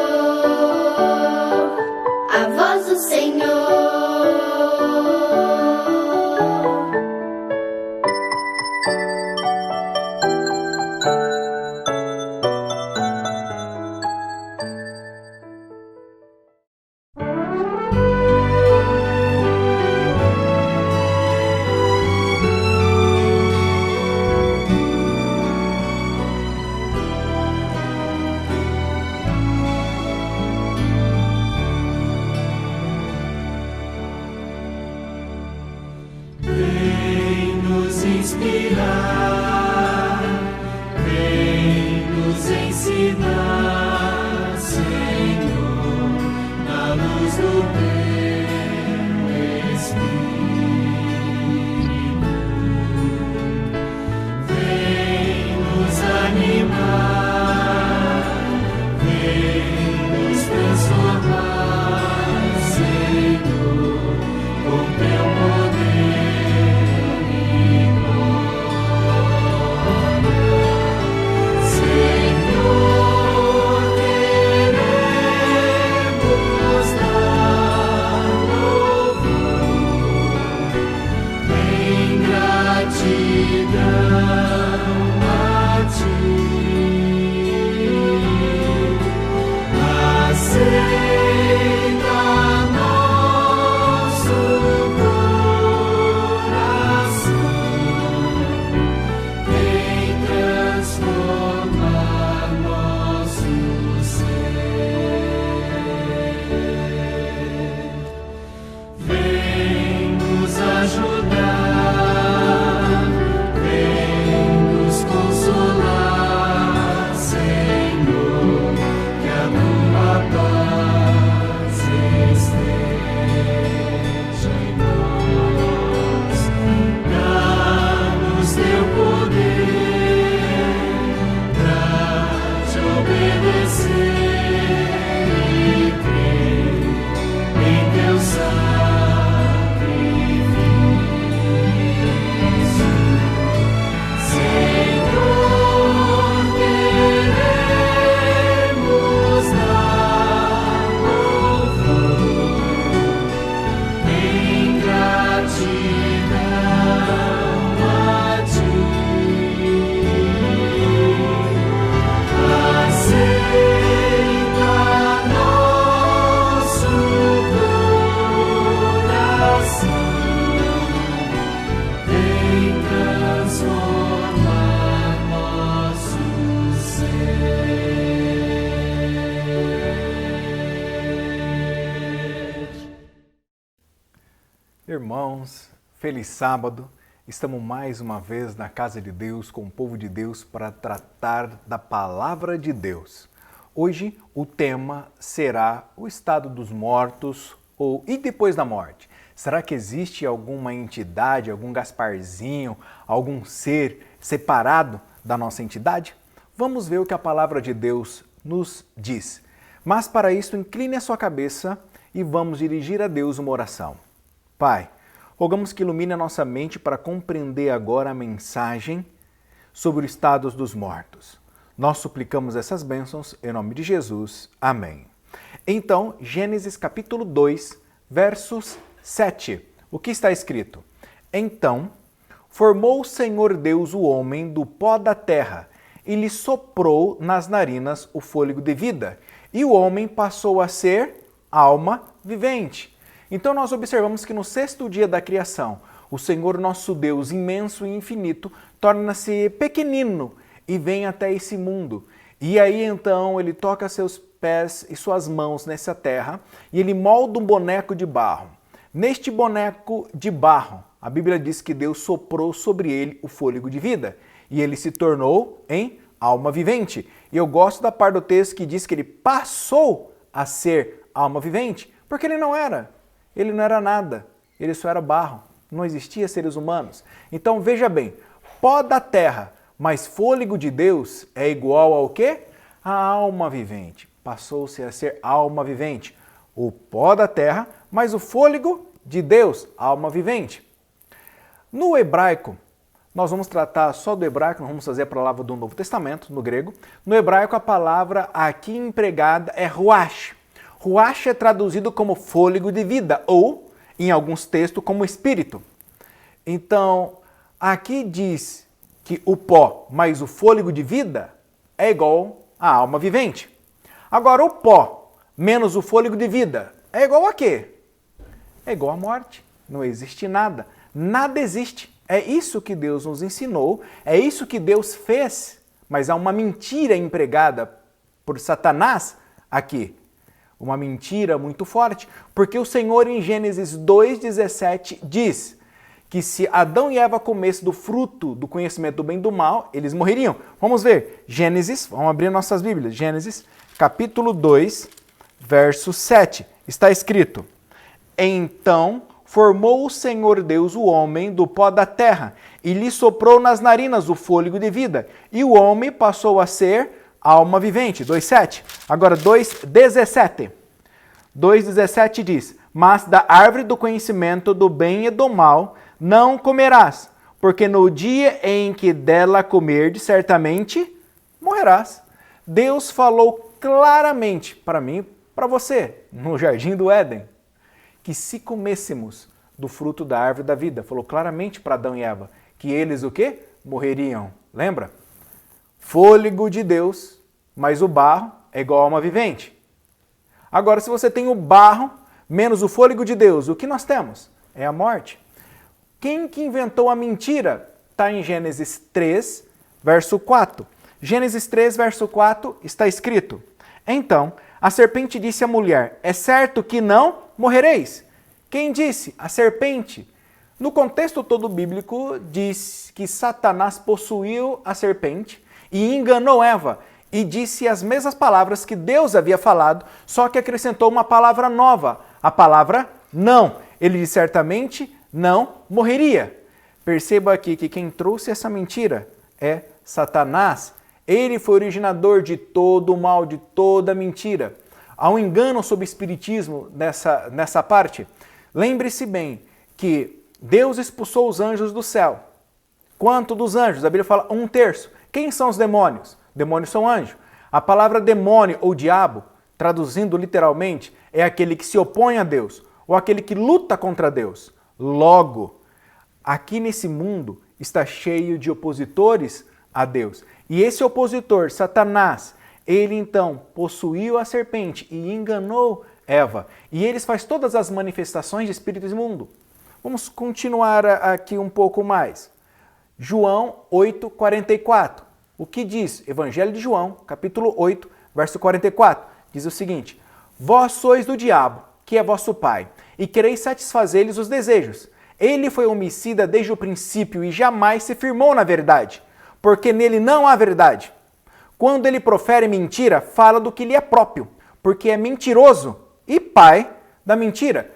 a voz do Senhor. Vem nos inspirar, vem nos ensinar, Senhor, na luz do teu Espírito. Vem nos animar, vem nos transformar, Senhor, com teu poder. Gratidão a ti. Irmãos, feliz sábado. Estamos mais uma vez na casa de Deus, com o povo de Deus, para tratar da palavra de Deus. Hoje o tema será o estado dos mortos e depois da morte. Será que existe alguma entidade, algum Gasparzinho, algum ser separado da nossa entidade? Vamos ver o que a palavra de Deus nos diz. Mas para isso, incline a sua cabeça e vamos dirigir a Deus uma oração. Pai, rogamos que ilumine a nossa mente para compreender agora a mensagem sobre o estado dos mortos. Nós suplicamos essas bênçãos em nome de Jesus. Amém. Então, Gênesis capítulo 2, versos 7. O que está escrito? Então, formou o Senhor Deus o homem do pó da terra e lhe soprou nas narinas o fôlego de vida, e o homem passou a ser alma vivente. Então nós observamos que no sexto dia da criação, o Senhor nosso Deus, imenso e infinito, torna-se pequenino e vem até esse mundo. E aí então ele toca seus pés e suas mãos nessa terra e ele molda um boneco de barro. Neste boneco de barro, a Bíblia diz que Deus soprou sobre ele o fôlego de vida e ele se tornou em alma vivente. E eu gosto da parte do texto que diz que ele passou a ser alma vivente, porque ele não era nada, ele só era barro, não existia seres humanos. Então veja bem, pó da terra, mas fôlego de Deus é igual ao quê? A alma vivente. Passou-se a ser alma vivente. O pó da terra, mas o fôlego de Deus, alma vivente. No hebraico, nós vamos tratar só do hebraico, não vamos fazer a palavra do Novo Testamento, no grego. No hebraico, a palavra aqui empregada é ruach. Ruach é traduzido como fôlego de vida ou, em alguns textos, como espírito. Então, aqui diz que o pó mais o fôlego de vida é igual à alma vivente. Agora, o pó menos o fôlego de vida é igual a quê? É igual à morte. Não existe nada. Nada existe. É isso que Deus nos ensinou, é isso que Deus fez, mas há uma mentira empregada por Satanás aqui. Uma mentira muito forte, porque o Senhor em Gênesis 2,17 diz que se Adão e Eva comessem do fruto do conhecimento do bem e do mal, eles morreriam. Vamos ver, Gênesis, vamos abrir nossas Bíblias, Gênesis capítulo 2, verso 7, está escrito: Então formou o Senhor Deus o homem do pó da terra e lhe soprou nas narinas o fôlego de vida, e o homem passou a ser alma vivente. 2,7. Agora 2,17. 2,17 diz: Mas da árvore do conhecimento do bem e do mal não comerás, porque no dia em que dela comerdes, certamente morrerás. Deus falou claramente para mim, para você, no jardim do Éden, que se comêssemos do fruto da árvore da vida, falou claramente para Adão e Eva, que eles o quê? Morreriam. Lembra? Fôlego de Deus, mas o barro é igual a alma vivente. Agora, se você tem o barro menos o fôlego de Deus, o que nós temos? É a morte. Quem que inventou a mentira? Está em Gênesis 3, verso 4. Gênesis 3, verso 4 está escrito: Então a serpente disse à mulher: É certo que não morrereis. Quem disse? A serpente. No contexto todo bíblico, diz que Satanás possuiu a serpente e enganou Eva e disse as mesmas palavras que Deus havia falado, só que acrescentou uma palavra nova, a palavra não. Ele disse certamente não morreria. Perceba aqui que quem trouxe essa mentira é Satanás. Ele foi o originador de todo o mal, de toda mentira. Há um engano sobre o espiritismo nessa parte. Lembre-se bem que Deus expulsou os anjos do céu. Quanto dos anjos? A Bíblia fala 1/3. Quem são os demônios? Demônios são anjos. A palavra demônio ou diabo, traduzindo literalmente, é aquele que se opõe a Deus ou aquele que luta contra Deus. Logo, aqui nesse mundo está cheio de opositores a Deus. E esse opositor, Satanás, ele então possuiu a serpente e enganou Eva. E eles fazem todas as manifestações de espíritos imundo. Vamos continuar aqui um pouco mais. João 8:44. O que diz? Evangelho de João, capítulo 8, verso 44. Diz o seguinte: Vós sois do diabo, que é vosso pai, e quereis satisfazer-lhes os desejos. Ele foi homicida desde o princípio e jamais se firmou na verdade, porque nele não há verdade. Quando ele profere mentira, fala do que lhe é próprio, porque é mentiroso e pai da mentira.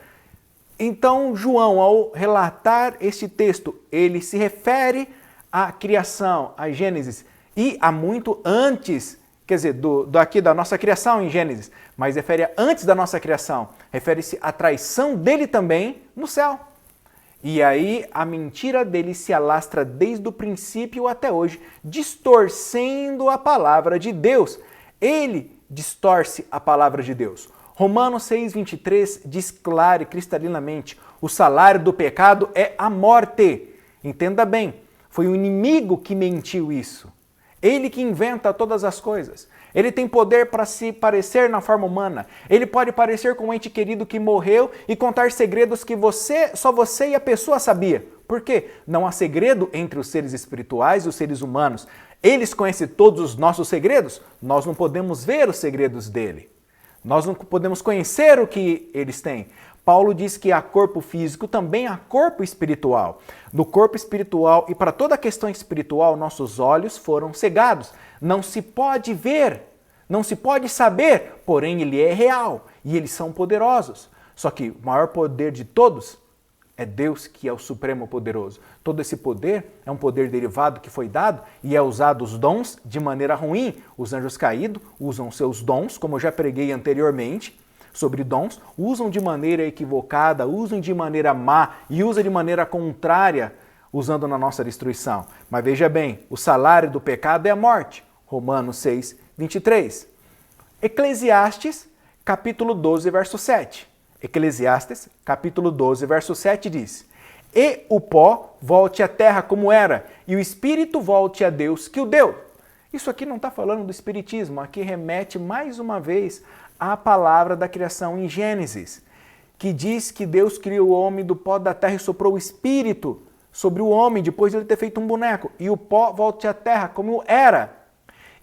Então, João, ao relatar este texto, ele se refere à criação, a Gênesis, e a muito antes, quer dizer, aqui da nossa criação em Gênesis, mas refere a antes da nossa criação, refere-se à traição dele também no céu. E aí a mentira dele se alastra desde o princípio até hoje, distorcendo a palavra de Deus. Ele distorce a palavra de Deus. Romanos 6,23 diz clara e cristalinamente: o salário do pecado é a morte. Entenda bem, foi o inimigo que mentiu isso. Ele que inventa todas as coisas. Ele tem poder para se parecer na forma humana. Ele pode parecer com um ente querido que morreu e contar segredos que só você e a pessoa sabia. Por quê? Não há segredo entre os seres espirituais e os seres humanos. Eles conhecem todos os nossos segredos. Nós não podemos ver os segredos dele. Nós não podemos conhecer o que eles têm. Paulo diz que há corpo físico, também há corpo espiritual. No corpo espiritual e para toda a questão espiritual, nossos olhos foram cegados. Não se pode ver, não se pode saber, porém ele é real e eles são poderosos. Só que o maior poder de todos é Deus, que é o supremo poderoso. Todo esse poder é um poder derivado que foi dado e é usado os dons de maneira ruim. Os anjos caídos usam seus dons, como eu já preguei anteriormente, sobre dons, usam de maneira equivocada, usam de maneira má e usam de maneira contrária, usando na nossa destruição. Mas veja bem, o salário do pecado é a morte. Romanos 6,23. Eclesiastes, capítulo 12, verso 7. Eclesiastes, capítulo 12, verso 7 diz: e o pó volte à terra como era, e o espírito volte a Deus que o deu. Isso aqui não está falando do espiritismo, aqui remete mais uma vez à palavra da criação em Gênesis, que diz que Deus criou o homem do pó da terra e soprou o espírito sobre o homem, depois de ele ter feito um boneco, e o pó volte à terra como era,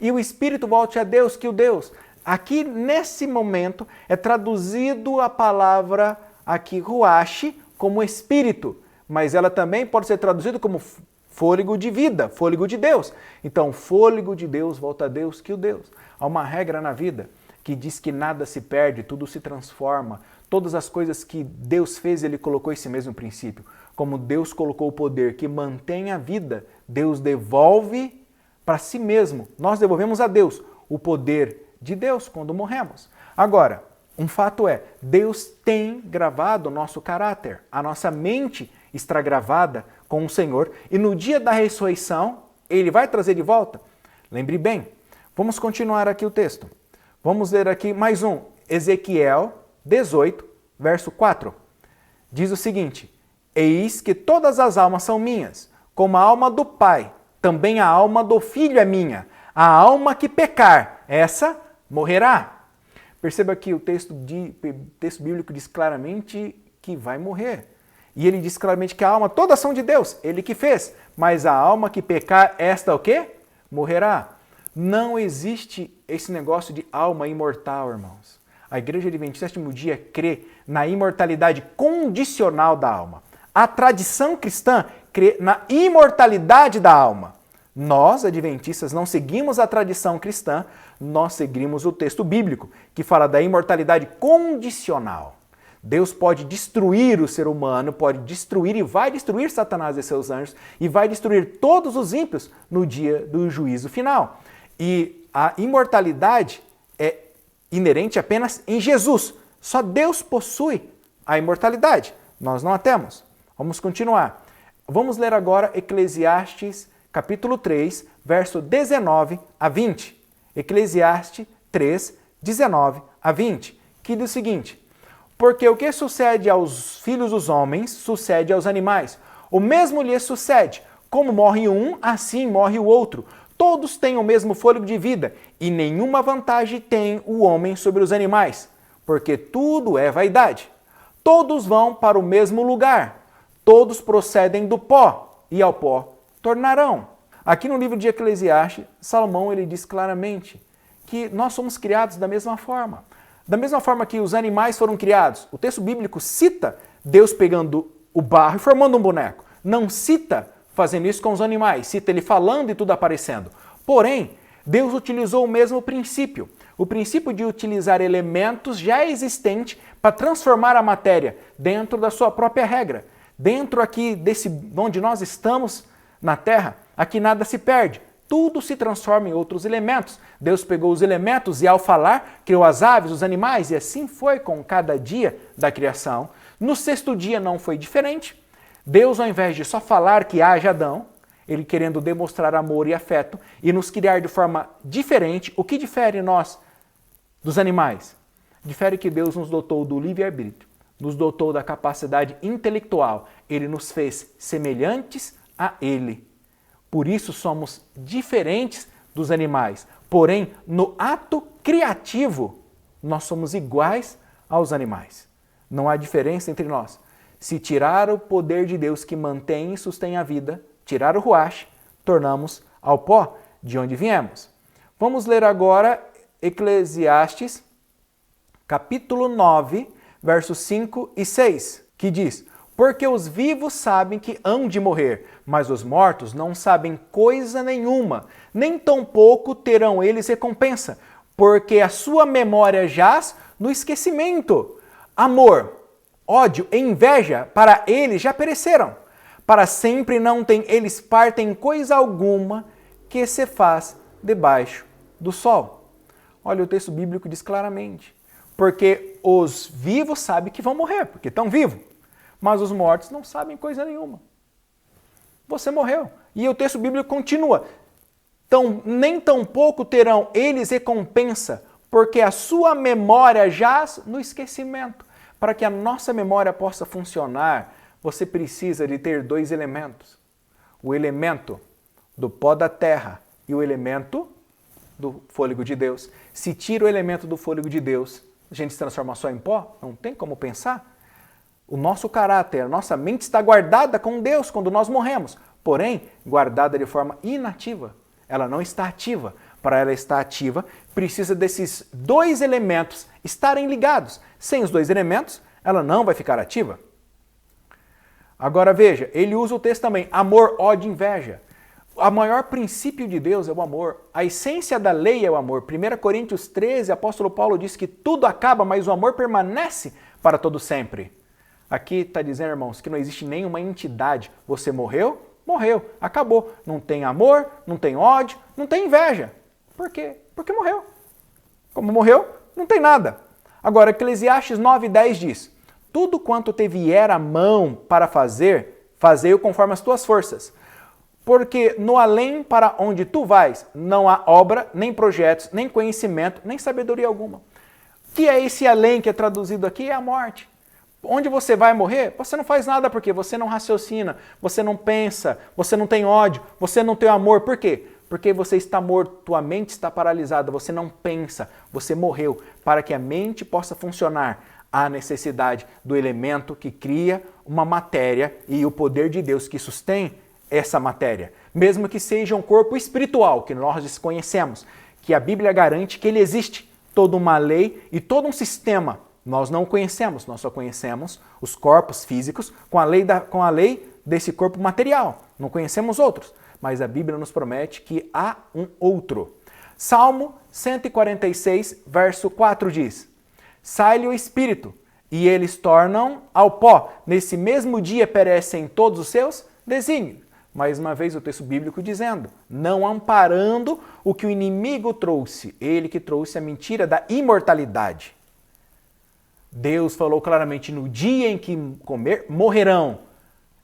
e o espírito volte a Deus que o deu. Aqui, nesse momento, é traduzido a palavra aqui, ruach, como espírito, mas ela também pode ser traduzida como fôlego de vida, fôlego de Deus. Então, fôlego de Deus volta a Deus que o deu. Há uma regra na vida que diz que nada se perde, tudo se transforma. Todas as coisas que Deus fez, ele colocou esse mesmo princípio. Como Deus colocou o poder que mantém a vida, Deus devolve para si mesmo. Nós devolvemos a Deus o poder de Deus quando morremos. Agora, um fato é, Deus tem gravado o nosso caráter. A nossa mente está gravada com o Senhor e no dia da ressurreição, ele vai trazer de volta. Lembre bem, vamos continuar aqui o texto. Vamos ler aqui mais um, Ezequiel 18, verso 4. Diz o seguinte: eis que todas as almas são minhas, como a alma do Pai, também a alma do Filho é minha. A alma que pecar, essa morrerá. Perceba que o texto bíblico diz claramente que vai morrer. E ele diz claramente que a alma, todas são de Deus, ele que fez. Mas a alma que pecar, esta o quê? Morrerá. Não existe esse negócio de alma imortal, irmãos. A Igreja Adventista do Sétimo Dia crê na imortalidade condicional da alma. A tradição cristã crê na imortalidade da alma. Nós, adventistas, não seguimos a tradição cristã, nós seguimos o texto bíblico, que fala da imortalidade condicional. Deus pode destruir o ser humano, pode destruir e vai destruir Satanás e seus anjos, e vai destruir todos os ímpios no dia do juízo final. E a imortalidade é inerente apenas em Jesus. Só Deus possui a imortalidade. Nós não a temos. Vamos continuar. Vamos ler agora Eclesiastes, capítulo 3, verso 19 a 20. Eclesiastes 3, 19 a 20, que diz o seguinte: porque o que sucede aos filhos dos homens, sucede aos animais. O mesmo lhes sucede. Como morre um, assim morre o outro. Todos têm o mesmo fôlego de vida, e nenhuma vantagem tem o homem sobre os animais, porque tudo é vaidade. Todos vão para o mesmo lugar. Todos procedem do pó, e ao pó tornarão. Aqui no livro de Eclesiastes, Salomão ele diz claramente que nós somos criados da mesma forma. Da mesma forma que os animais foram criados. O texto bíblico cita Deus pegando o barro e formando um boneco. Não cita fazendo isso com os animais, cita ele falando e tudo aparecendo. Porém, Deus utilizou o mesmo princípio. O princípio de utilizar elementos já existentes para transformar a matéria dentro da sua própria regra. Dentro aqui desse onde nós estamos na Terra, aqui nada se perde. Tudo se transforma em outros elementos. Deus pegou os elementos e ao falar, criou as aves, os animais, e assim foi com cada dia da criação. No sexto dia não foi diferente. Deus, ao invés de só falar que haja Adão, ele querendo demonstrar amor e afeto e nos criar de forma diferente. O que difere nós dos animais? Difere que Deus nos dotou do livre-arbítrio, nos dotou da capacidade intelectual. Ele nos fez semelhantes a Ele. Por isso somos diferentes dos animais. Porém, no ato criativo, nós somos iguais aos animais. Não há diferença entre nós. Se tirar o poder de Deus que mantém e sustém a vida, tirar o ruach, tornamos ao pó de onde viemos. Vamos ler agora Eclesiastes, capítulo 9, versos 5 e 6, que diz: porque os vivos sabem que hão de morrer, mas os mortos não sabem coisa nenhuma, nem tampouco terão eles recompensa, porque a sua memória jaz no esquecimento. Amor, ódio e inveja para eles já pereceram. Para sempre não tem eles parte em coisa alguma que se faz debaixo do sol. Olha, o texto bíblico diz claramente. Porque os vivos sabem que vão morrer, porque estão vivos. Mas os mortos não sabem coisa nenhuma. Você morreu. E o texto bíblico continua. Então, nem tampouco terão eles recompensa, porque a sua memória jaz no esquecimento. Para que a nossa memória possa funcionar, você precisa de ter dois elementos. O elemento do pó da terra e o elemento do fôlego de Deus. Se tira o elemento do fôlego de Deus, a gente se transforma só em pó? Não tem como pensar. O nosso caráter, a nossa mente está guardada com Deus quando nós morremos, porém, guardada de forma inativa. Ela não está ativa. Para ela estar ativa, precisa desses dois elementos estarem ligados. Sem os dois elementos, ela não vai ficar ativa. Agora veja, ele usa o texto também, amor, ódio, inveja. O maior princípio de Deus é o amor. A essência da lei é o amor. 1 Coríntios 13, o apóstolo Paulo diz que tudo acaba, mas o amor permanece para todo sempre. Aqui está dizendo, irmãos, que não existe nenhuma entidade. Você morreu? Morreu. Acabou. Não tem amor, não tem ódio, não tem inveja. Por quê? Porque morreu. Como morreu, não tem nada. Agora, Eclesiastes 9:10 diz: tudo quanto te vier a mão para fazer, fazei-o conforme as tuas forças. Porque no além para onde tu vais, não há obra, nem projetos, nem conhecimento, nem sabedoria alguma. O que é esse além que é traduzido aqui? É a morte. Onde você vai morrer, você não faz nada porque você não raciocina, você não pensa, você não tem ódio, você não tem amor. Por quê? Porque você está morto, tua mente está paralisada, você não pensa, você morreu. Para que a mente possa funcionar, há necessidade do elemento que cria uma matéria e o poder de Deus que sustém essa matéria. Mesmo que seja um corpo espiritual, que nós desconhecemos, que a Bíblia garante que ele existe, toda uma lei e todo um sistema. Nós não conhecemos, nós só conhecemos os corpos físicos com a lei desse corpo material. Não conhecemos outros, mas a Bíblia nos promete que há um outro. Salmo 146, verso 4 diz: sai-lhe o espírito, e eles tornam ao pó. Nesse mesmo dia perecem todos os seus desígnios. Mais uma vez o texto bíblico dizendo, não amparando o que o inimigo trouxe, ele que trouxe a mentira da imortalidade. Deus falou claramente, no dia em que comer, morrerão.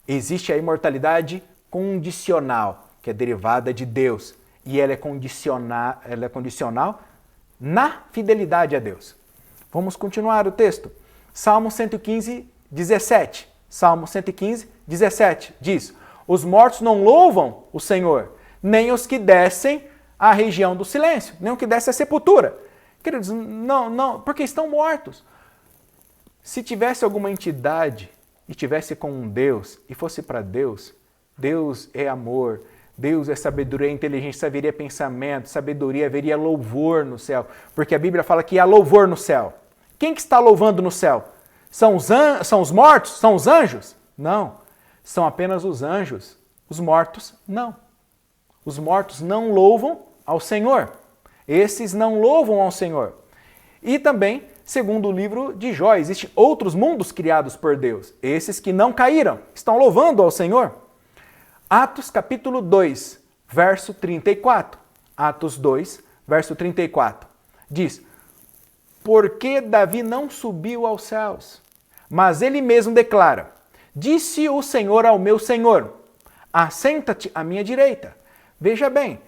Existe a imortalidade condicional, que é derivada de Deus. E ela é condicional na fidelidade a Deus. Vamos continuar o texto. Salmo 115, 17. Salmo 115, 17 diz: os mortos não louvam o Senhor, nem os que descem à região do silêncio, nem os que descem à sepultura. Queridos, não, porque estão mortos. Se tivesse alguma entidade e tivesse com um Deus e fosse para Deus, Deus é amor, Deus é sabedoria, inteligência, haveria pensamento, sabedoria, haveria louvor no céu. Porque a Bíblia fala que há louvor no céu. Quem que está louvando no céu? São os mortos? São os anjos? Não. São apenas os anjos. Os mortos, não. Os mortos não louvam ao Senhor. Esses não louvam ao Senhor. E também, segundo o livro de Jó, existem outros mundos criados por Deus. Esses que não caíram, estão louvando ao Senhor. Atos capítulo 2, verso 34. Atos 2, verso 34. Diz: porque Davi não subiu aos céus, mas ele mesmo declara: disse o Senhor ao meu Senhor, assenta-te à minha direita. Veja bem,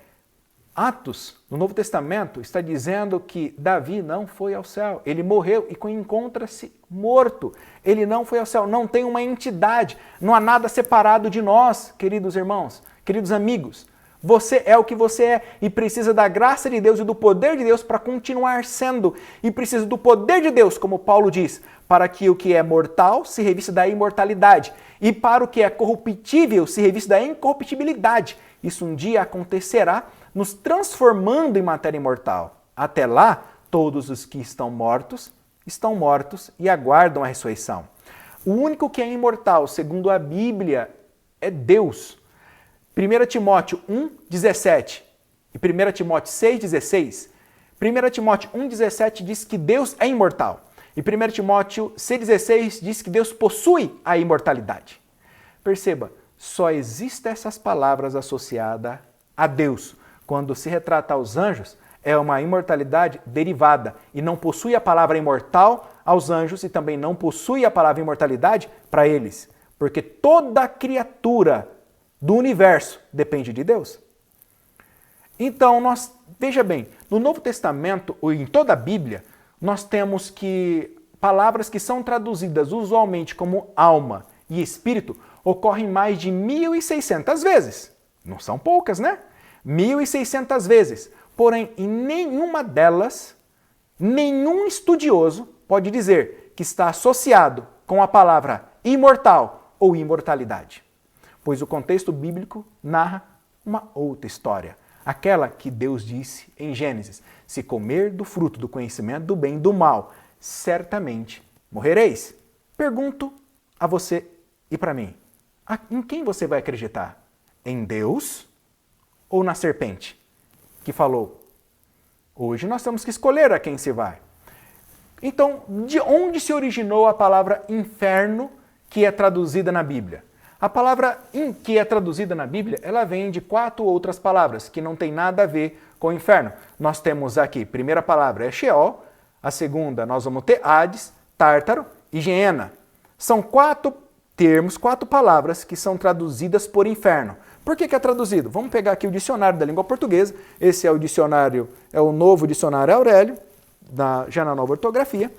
Atos, no Novo Testamento, está dizendo que Davi não foi ao céu. Ele morreu e encontra-se morto. Ele não foi ao céu, não tem uma entidade, não há nada separado de nós, queridos irmãos, queridos amigos. Você é o que você é e precisa da graça de Deus e do poder de Deus para continuar sendo. E precisa do poder de Deus, como Paulo diz, para que o que é mortal se revista da imortalidade e para o que é corruptível se revista da incorruptibilidade. Isso um dia acontecerá, nos transformando em matéria imortal. Até lá, todos os que estão mortos e aguardam a ressurreição. O único que é imortal, segundo a Bíblia, é Deus. 1 Timóteo 1,17 e 1 Timóteo 6,16. 1 Timóteo 1,17 diz que Deus é imortal. E 1 Timóteo 6,16 diz que Deus possui a imortalidade. Perceba, só existem essas palavras associadas a Deus. Quando se retrata aos anjos, é uma imortalidade derivada e não possui a palavra imortal aos anjos e também não possui a palavra imortalidade para eles. Porque toda criatura do universo depende de Deus. Então, veja bem, no Novo Testamento, ou em toda a Bíblia, nós temos que palavras que são traduzidas usualmente como alma e espírito ocorrem mais de 1.600 vezes. Não são poucas, né? 1.600 vezes. Porém, em nenhuma delas, nenhum estudioso pode dizer que está associado com a palavra imortal ou imortalidade. Pois o contexto bíblico narra uma outra história. Aquela que Deus disse em Gênesis: se comer do fruto do conhecimento do bem e do mal, certamente morrereis. Pergunto a você e para mim, em quem você vai acreditar? Em Deus ou na serpente que falou? Hoje nós temos que escolher a quem se vai. Então, de onde se originou a palavra inferno que é traduzida na Bíblia? A palavra que é traduzida na Bíblia, ela vem de 4 outras palavras que não tem nada a ver com o inferno. Nós temos aqui, a primeira palavra é Sheol, a segunda nós vamos ter Hades, Tártaro e Geena. São 4 termos, 4 palavras que são traduzidas por inferno. Por que é traduzido? Vamos pegar aqui o dicionário da língua portuguesa. Esse é o dicionário, é o novo dicionário Aurélio, já na nova ortografia.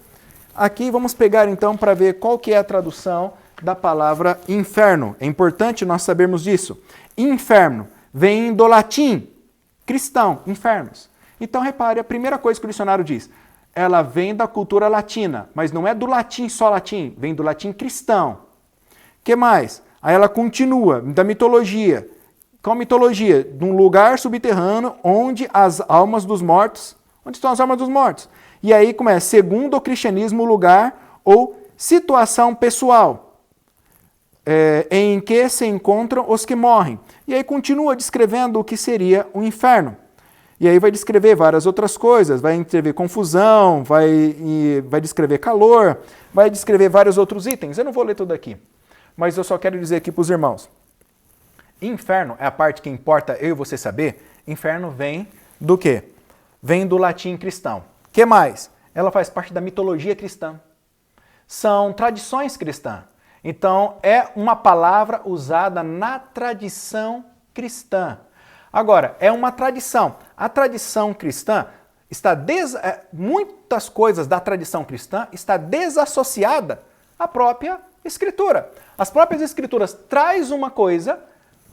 Aqui vamos pegar então para ver qual que é a tradução da palavra inferno. É importante nós sabermos disso. Inferno vem do latim, cristão, infernos. Então repare, a primeira coisa que o dicionário diz, ela vem da cultura latina, mas não é do latim só latim, vem do latim cristão. O que mais? Aí ela continua, da mitologia. Qual mitologia? De um lugar subterrâneo onde as almas dos mortos, onde estão as almas dos mortos. E aí começa, segundo o cristianismo, lugar ou situação pessoal em que se encontram os que morrem. E aí continua descrevendo o que seria o inferno. E aí vai descrever várias outras coisas, vai descrever confusão, vai descrever calor, vai descrever vários outros itens. Eu não vou ler tudo aqui, mas eu só quero dizer aqui para os irmãos. Inferno é a parte que importa eu e você saber. Inferno vem do quê? Vem do latim cristão. O que mais? Ela faz parte da mitologia cristã. São tradições cristãs. Então, é uma palavra usada na tradição cristã. Agora, é uma tradição. A tradição cristã muitas coisas da tradição cristã está desassociada à própria Escritura. As próprias Escrituras trazem uma coisa,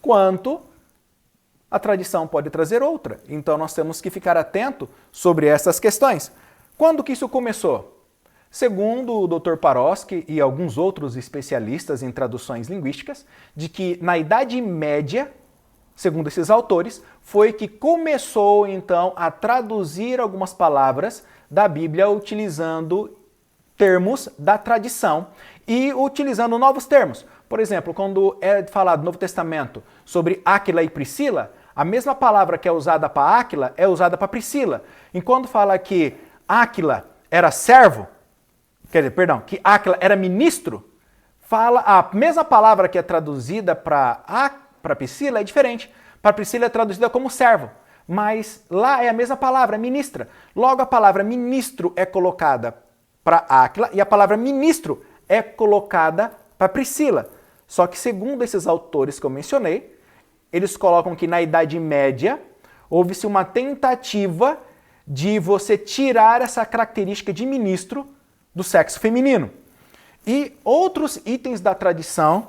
quanto a tradição pode trazer outra. Então, nós temos que ficar atento sobre essas questões. Quando que isso começou? Segundo o Dr. Paroski e alguns outros especialistas em traduções linguísticas, de que na Idade Média, segundo esses autores, foi que começou então a traduzir algumas palavras da Bíblia utilizando termos da tradição e utilizando novos termos. Por exemplo, quando é falado no Novo Testamento sobre Áquila e Priscila, a mesma palavra que é usada para Áquila é usada para Priscila. Enquanto fala que Áquila era servo, que Áquila era ministro, fala a mesma palavra que é traduzida para Priscila é diferente. Para Priscila é traduzida como servo, mas lá é a mesma palavra, ministra. Logo, a palavra ministro é colocada para Áquila e a palavra ministro é colocada para Priscila. Só que, segundo esses autores que eu mencionei, eles colocam que na Idade Média houve-se uma tentativa de você tirar essa característica de ministro do sexo feminino. E outros itens da tradição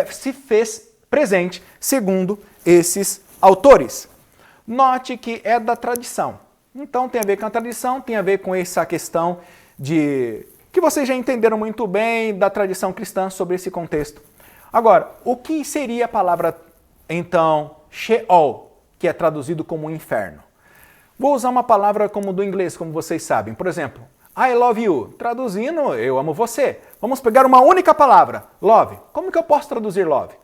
se fez presente, segundo esses autores. Note que é da tradição. Então tem a ver com a tradição, tem a ver com essa questão de que vocês já entenderam muito bem da tradição cristã sobre esse contexto. Agora, o que seria a palavra, então, Sheol, que é traduzido como inferno? Vou usar uma palavra como do inglês, como vocês sabem. Por exemplo, I love you, traduzindo, eu amo você. Vamos pegar uma única palavra, love. Como que eu posso traduzir love?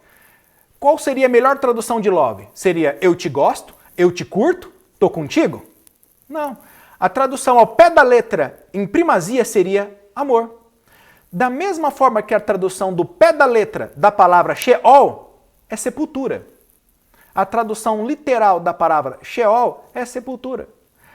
Qual seria a melhor tradução de love? Seria eu te gosto, eu te curto, tô contigo? Não. A tradução ao pé da letra em primazia seria amor. Da mesma forma que a tradução do pé da letra da palavra Sheol é sepultura. A tradução literal da palavra Sheol é sepultura.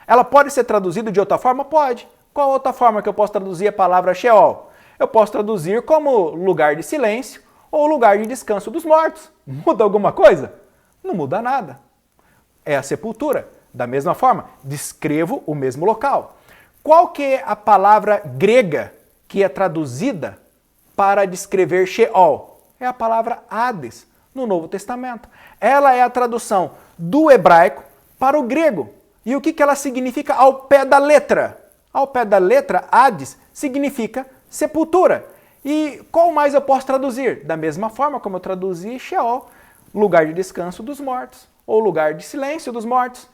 Ela pode ser traduzida de outra forma? Pode. Qual outra forma que eu posso traduzir a palavra Sheol? Eu posso traduzir como lugar de silêncio ou lugar de descanso dos mortos. Muda alguma coisa? Não muda nada. É a sepultura. Da mesma forma, descrevo o mesmo local. Qual que é a palavra grega que é traduzida para descrever Sheol? É a palavra Hades, no Novo Testamento. Ela é a tradução do hebraico para o grego. E o que ela significa ao pé da letra? Ao pé da letra, Hades significa sepultura. E qual mais eu posso traduzir? Da mesma forma como eu traduzi Sheol, lugar de descanso dos mortos, ou lugar de silêncio dos mortos.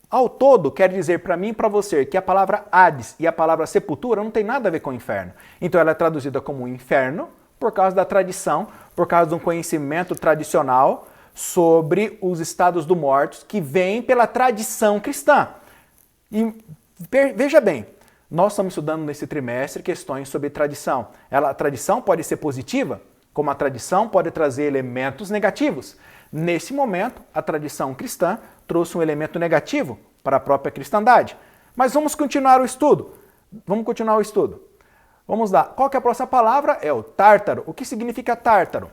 Ao todo, quer dizer para mim e para você que a palavra Hades e a palavra sepultura não tem nada a ver com inferno. Então ela é traduzida como inferno por causa da tradição, por causa de um conhecimento tradicional sobre os estados dos mortos que vem pela tradição cristã. E veja bem, nós estamos estudando nesse trimestre questões sobre tradição. A tradição pode ser positiva, como a tradição pode trazer elementos negativos. Nesse momento, a tradição cristã trouxe um elemento negativo para a própria cristandade. Mas vamos continuar o estudo. Vamos lá. Qual que é a próxima palavra? É o tártaro. O que significa tártaro?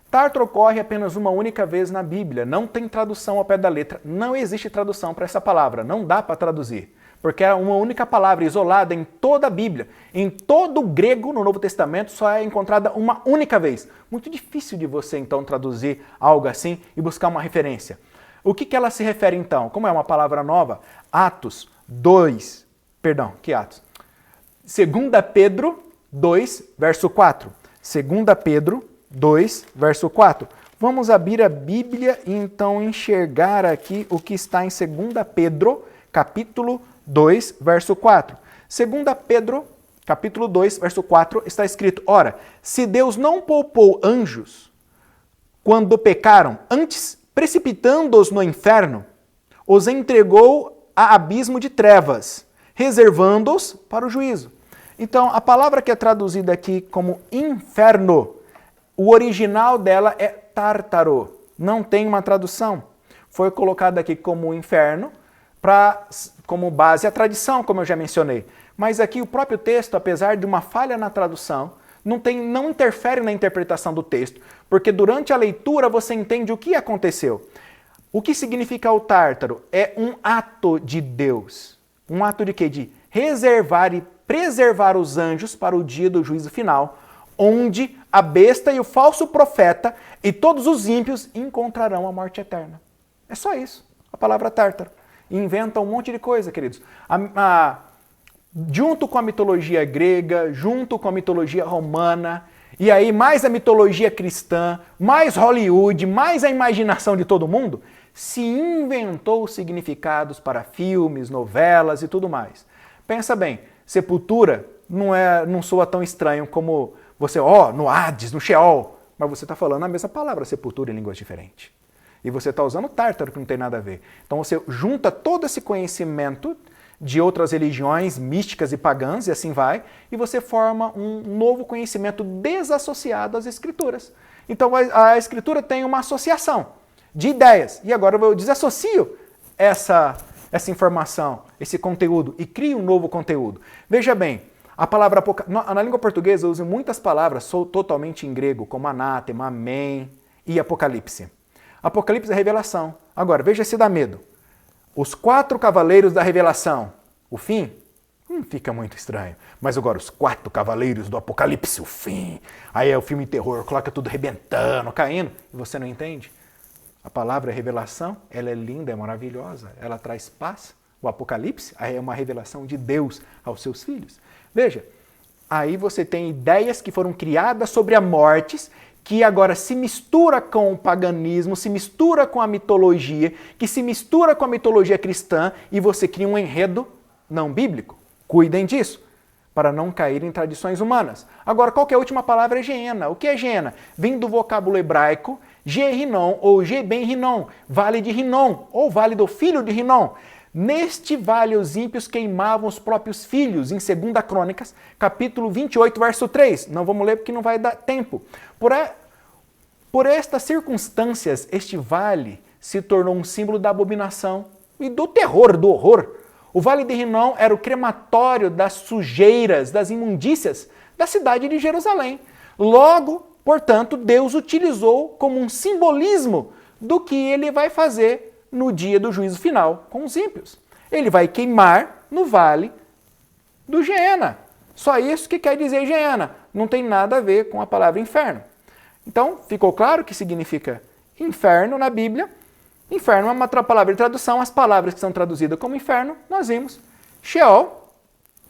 Tártaro ocorre apenas uma única vez na Bíblia. Não tem tradução ao pé da letra. Não existe tradução para essa palavra. Não dá para traduzir. Porque é uma única palavra isolada em toda a Bíblia. Em todo o grego no Novo Testamento só é encontrada uma única vez. Muito difícil de você então traduzir algo assim e buscar uma referência. O que ela se refere então? Como é uma palavra nova? Atos 2, perdão, que Atos? 2 Pedro 2, verso 4. 2 Pedro 2, verso 4. Vamos abrir a Bíblia e então enxergar aqui o que está em 2 Pedro, capítulo 2, verso 4. 2 Pedro, capítulo 2, verso 4, está escrito: Ora, se Deus não poupou anjos quando pecaram, antes, precipitando-os no inferno, os entregou a abismo de trevas, reservando-os para o juízo. Então, a palavra que é traduzida aqui como inferno, o original dela é tártaro. Não tem uma tradução. Foi colocada aqui como inferno, como base a tradição, como eu já mencionei. Mas aqui o próprio texto, apesar de uma falha na tradução, não interfere na interpretação do texto, porque durante a leitura você entende o que aconteceu. O que significa o tártaro? É um ato de Deus. Um ato de quê? De reservar e preservar os anjos para o dia do juízo final, onde a besta e o falso profeta e todos os ímpios encontrarão a morte eterna. É só isso, a palavra tártaro. Inventa um monte de coisa, queridos. Junto com a mitologia grega, junto com a mitologia romana, e aí mais a mitologia cristã, mais Hollywood, mais a imaginação de todo mundo, se inventou significados para filmes, novelas e tudo mais. Pensa bem, sepultura não soa tão estranho como Você, no Hades, no Sheol. Mas você está falando a mesma palavra, sepultura, em línguas diferentes. E você está usando tártaro, que não tem nada a ver. Então você junta todo esse conhecimento de outras religiões místicas e pagãs, e assim vai, e você forma um novo conhecimento desassociado às Escrituras. Então a Escritura tem uma associação de ideias. E agora eu desassocio essa informação, esse conteúdo, e crio um novo conteúdo. Veja bem, a palavra na língua portuguesa eu uso muitas palavras totalmente em grego, como anátema, amém e apocalipse. Apocalipse é revelação. Agora, veja se dá medo. Os 4 cavaleiros da revelação, o fim? Fica muito estranho. Mas agora, os 4 cavaleiros do apocalipse, o fim. Aí é o filme terror, coloca tudo arrebentando, caindo, e você não entende? A palavra revelação, ela é linda, é maravilhosa, ela traz paz. O apocalipse é uma revelação de Deus aos seus filhos. Veja, aí você tem ideias que foram criadas sobre a morte, que agora se mistura com o paganismo, se mistura com a mitologia, que se mistura com a mitologia cristã, e você cria um enredo não bíblico. Cuidem disso, para não cair em tradições humanas. Agora, qual que é a última palavra? É Geena. O que é Geena? Vem do vocábulo hebraico Ge-Rinon ou Ge-Ben-Rinon, vale de Rinon, ou vale do filho de Rinon. Neste vale os ímpios queimavam os próprios filhos, em 2 Crônicas, capítulo 28, verso 3. Não vamos ler porque não vai dar tempo. Por estas circunstâncias, este vale se tornou um símbolo da abominação e do terror, do horror. O Vale de Rinom era o crematório das sujeiras, das imundícias da cidade de Jerusalém. Logo, portanto, Deus utilizou como um simbolismo do que ele vai fazer no dia do juízo final com os ímpios. Ele vai queimar no vale do Geena. Só isso que quer dizer Geena. Não tem nada a ver com a palavra inferno. Então, ficou claro que significa inferno na Bíblia. Inferno é uma palavra de tradução. As palavras que são traduzidas como inferno, nós vimos Sheol,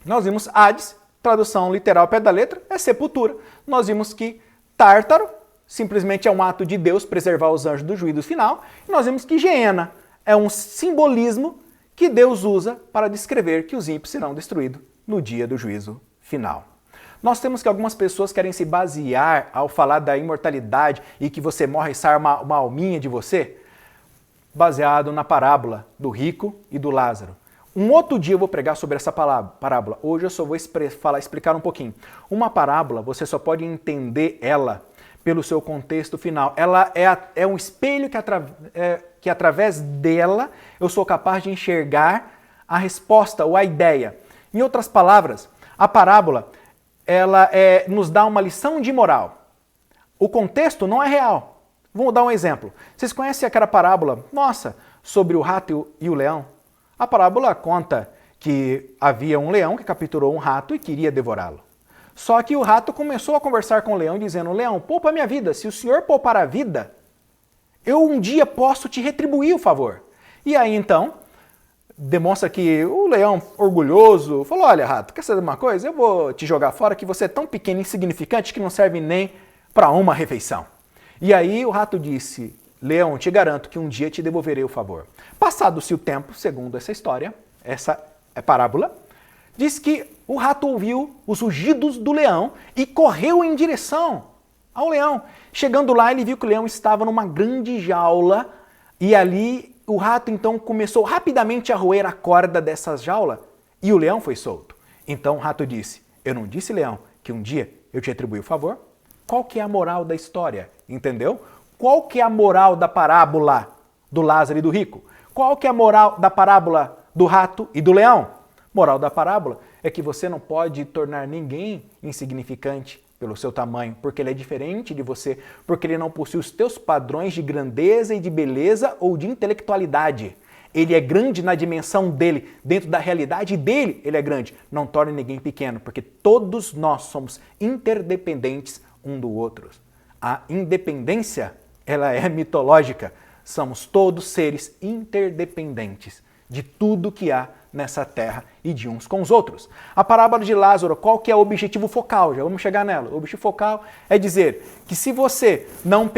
nós vimos Hades, tradução literal ao pé da letra, é sepultura. Nós vimos que Tártaro simplesmente é um ato de Deus preservar os anjos do juízo final. E nós vemos que Geena é um simbolismo que Deus usa para descrever que os ímpios serão destruídos no dia do juízo final. Nós temos que algumas pessoas querem se basear ao falar da imortalidade e que você morre e sai uma alminha de você, baseado na parábola do rico e do Lázaro. Um outro dia eu vou pregar sobre essa parábola. Hoje eu só vou explicar um pouquinho. Uma parábola, você só pode entender ela pelo seu contexto final. Ela é um espelho que através dela eu sou capaz de enxergar a resposta ou a ideia. Em outras palavras, a parábola ela nos dá uma lição de moral. O contexto não é real. Vamos dar um exemplo. Vocês conhecem aquela parábola, sobre o rato e o leão? A parábola conta que havia um leão que capturou um rato e queria devorá-lo. Só que o rato começou a conversar com o leão, dizendo: Leão, poupa a minha vida. Se o senhor poupar a vida, eu um dia posso te retribuir o favor. E aí então, demonstra que o leão, orgulhoso, falou: olha, rato, quer saber de uma coisa? Eu vou te jogar fora, que você é tão pequeno e insignificante que não serve nem para uma refeição. E aí o rato disse: Leão, te garanto que um dia te devolverei o favor. Passado-se o tempo, segundo essa história, essa parábola, diz que o rato ouviu os rugidos do leão e correu em direção ao leão. Chegando lá, ele viu que o leão estava numa grande jaula e ali o rato então começou rapidamente a roer a corda dessa jaula e o leão foi solto. Então o rato disse: eu não disse, leão, que um dia eu te retribuí o favor? Qual que é a moral da história? Entendeu? Qual que é a moral da parábola do Lázaro e do rico? Qual que é a moral da parábola do rato e do leão? Moral da parábola é que você não pode tornar ninguém insignificante pelo seu tamanho, porque ele é diferente de você, porque ele não possui os teus padrões de grandeza e de beleza ou de intelectualidade. Ele é grande na dimensão dele, dentro da realidade dele ele é grande. Não torne ninguém pequeno, porque todos nós somos interdependentes um do outro. A independência, ela é mitológica. Somos todos seres interdependentes de tudo que há nessa terra e de uns com os outros. A parábola de Lázaro, qual que é o objetivo focal? Já vamos chegar nela. O objetivo focal é dizer que se você não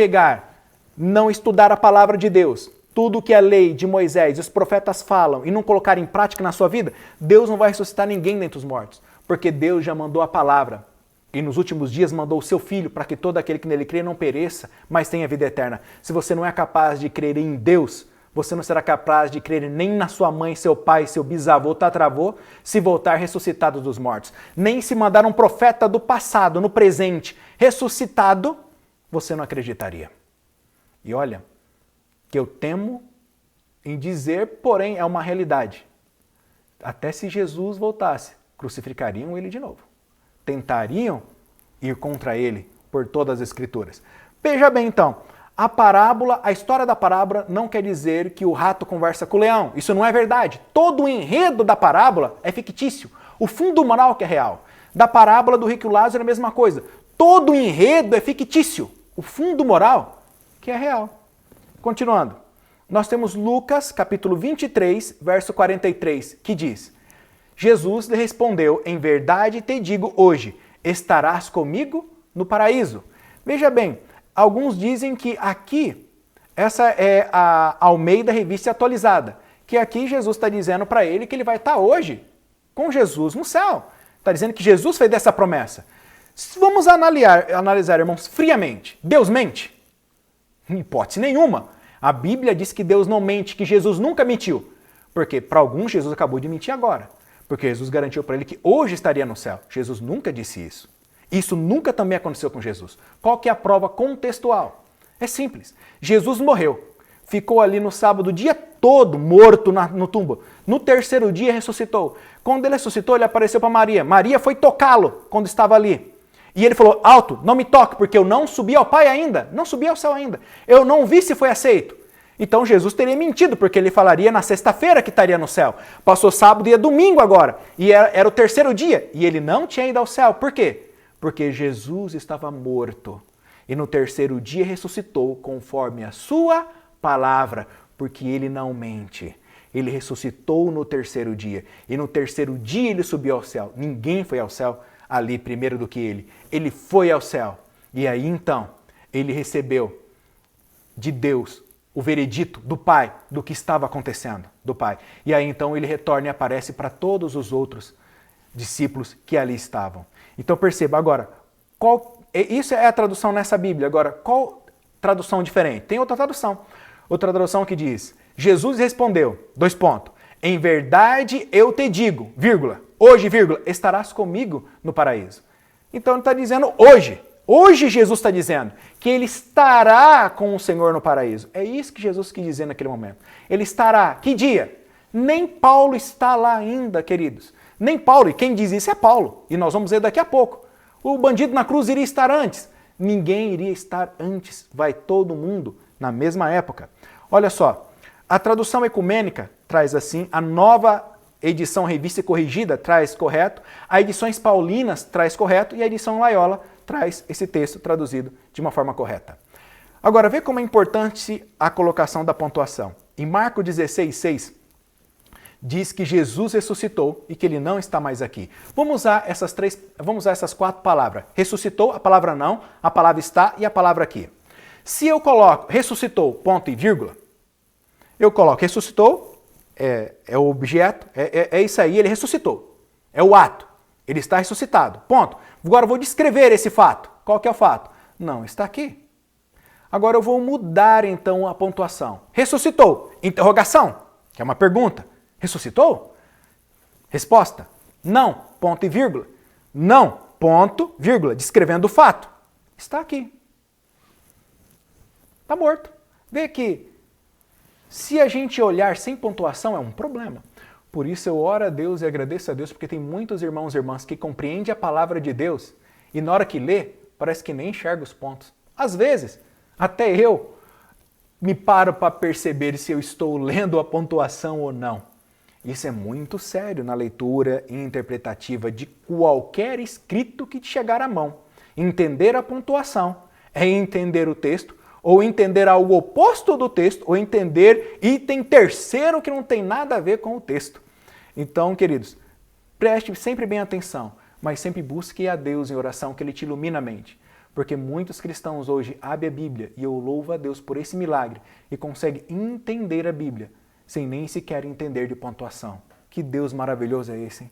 não estudar a palavra de Deus, tudo que a lei de Moisés e os profetas falam e não colocar em prática na sua vida, Deus não vai ressuscitar ninguém dentre os mortos, porque Deus já mandou a palavra E nos últimos dias mandou o seu Filho para que todo aquele que nele crê não pereça, mas tenha vida eterna. Se você não é capaz de crer em Deus, você não será capaz de crer nem na sua mãe, seu pai, seu bisavô, tatravô, se voltar ressuscitado dos mortos. Nem se mandar um profeta do passado, no presente, ressuscitado, você não acreditaria. E olha, que eu temo em dizer, porém é uma realidade. Até se Jesus voltasse, crucificariam ele de novo. Tentariam ir contra ele por todas as escrituras. Veja bem então, a história da parábola não quer dizer que o rato conversa com o leão. Isso não é verdade. Todo o enredo da parábola é fictício. O fundo moral que é real. Da parábola do rico e Lázaro é a mesma coisa. Todo o enredo é fictício. O fundo moral que é real. Continuando. Nós temos Lucas, capítulo 23, verso 43, que diz: Jesus lhe respondeu, em verdade te digo hoje, estarás comigo no paraíso. Veja bem, alguns dizem que aqui, essa é a Almeida Revista Atualizada, que aqui Jesus está dizendo para ele que ele vai estar hoje com Jesus no céu. Está dizendo que Jesus fez dessa promessa. Vamos analisar, irmãos, friamente. Deus mente? Em hipótese nenhuma. A Bíblia diz que Deus não mente, que Jesus nunca mentiu. Porque para alguns Jesus acabou de mentir agora. Porque Jesus garantiu para ele que hoje estaria no céu. Jesus nunca disse isso. Isso nunca também aconteceu com Jesus. Qual que é a prova contextual? É simples. Jesus morreu. Ficou ali no sábado o dia todo morto no túmulo. No terceiro dia ressuscitou. Quando ele ressuscitou, ele apareceu para Maria. Maria foi tocá-lo quando estava ali. E ele falou, alto, não me toque, porque eu não subi ao Pai ainda. Não subi ao céu ainda. Eu não vi se foi aceito. Então Jesus teria mentido, porque ele falaria na sexta-feira que estaria no céu. Passou sábado e é domingo agora. E era o terceiro dia. E ele não tinha ido ao céu. Por quê? Porque Jesus estava morto. E no terceiro dia ressuscitou conforme a sua palavra. Porque ele não mente. Ele ressuscitou no terceiro dia. E no terceiro dia ele subiu ao céu. Ninguém foi ao céu ali primeiro do que ele. Ele foi ao céu. E aí então, ele recebeu de Deus o veredito do Pai, do que estava acontecendo, do Pai. E aí então ele retorna e aparece para todos os outros discípulos que ali estavam. Então perceba agora, isso é a tradução nessa Bíblia. Agora, qual tradução diferente? Tem outra tradução. Outra tradução que diz, Jesus respondeu, : em verdade eu te digo, hoje, estarás comigo no paraíso. Então ele está dizendo hoje. Hoje Jesus está dizendo que ele estará com o Senhor no paraíso. É isso que Jesus quis dizer naquele momento. Ele estará. Que dia? Nem Paulo está lá ainda, queridos. Nem Paulo. E quem diz isso é Paulo. E nós vamos ver daqui a pouco. O bandido na cruz iria estar antes. Ninguém iria estar antes. Vai todo mundo na mesma época. Olha só. A tradução ecumênica traz assim. A nova edição revista e corrigida traz correto. A edições paulinas traz correto. E a edição Laiola traz esse texto traduzido de uma forma correta. Agora, vê como é importante a colocação da pontuação. Em Marcos 16:6, diz que Jesus ressuscitou e que ele não está mais aqui. Vamos usar essas 4 palavras. Ressuscitou, a palavra não, a palavra está e a palavra aqui. Se eu coloco ressuscitou, ponto e vírgula, eu coloco ressuscitou, é o objeto, é isso aí, ele ressuscitou. É o ato. Ele está ressuscitado. Ponto. Agora eu vou descrever esse fato. Qual que é o fato? Não, está aqui. Agora eu vou mudar então a pontuação. Ressuscitou. Interrogação, que é uma pergunta. Ressuscitou? Resposta. Não. Ponto e vírgula. Não. Ponto, vírgula. Descrevendo o fato. Está aqui. Está morto. Vê que se a gente olhar sem pontuação é um problema. Por isso eu oro a Deus e agradeço a Deus, porque tem muitos irmãos e irmãs que compreendem a palavra de Deus e na hora que lê, parece que nem enxerga os pontos. Às vezes, até eu me paro para perceber se eu estou lendo a pontuação ou não. Isso é muito sério na leitura interpretativa de qualquer escrito que te chegar à mão. Entender a pontuação é entender o texto, ou entender algo oposto do texto, ou entender item terceiro que não tem nada a ver com o texto. Então, queridos, preste sempre bem atenção, mas sempre busque a Deus em oração, que Ele te ilumine a mente. Porque muitos cristãos hoje abrem a Bíblia, e eu louvo a Deus por esse milagre, e conseguem entender a Bíblia, sem nem sequer entender de pontuação. Que Deus maravilhoso é esse, hein?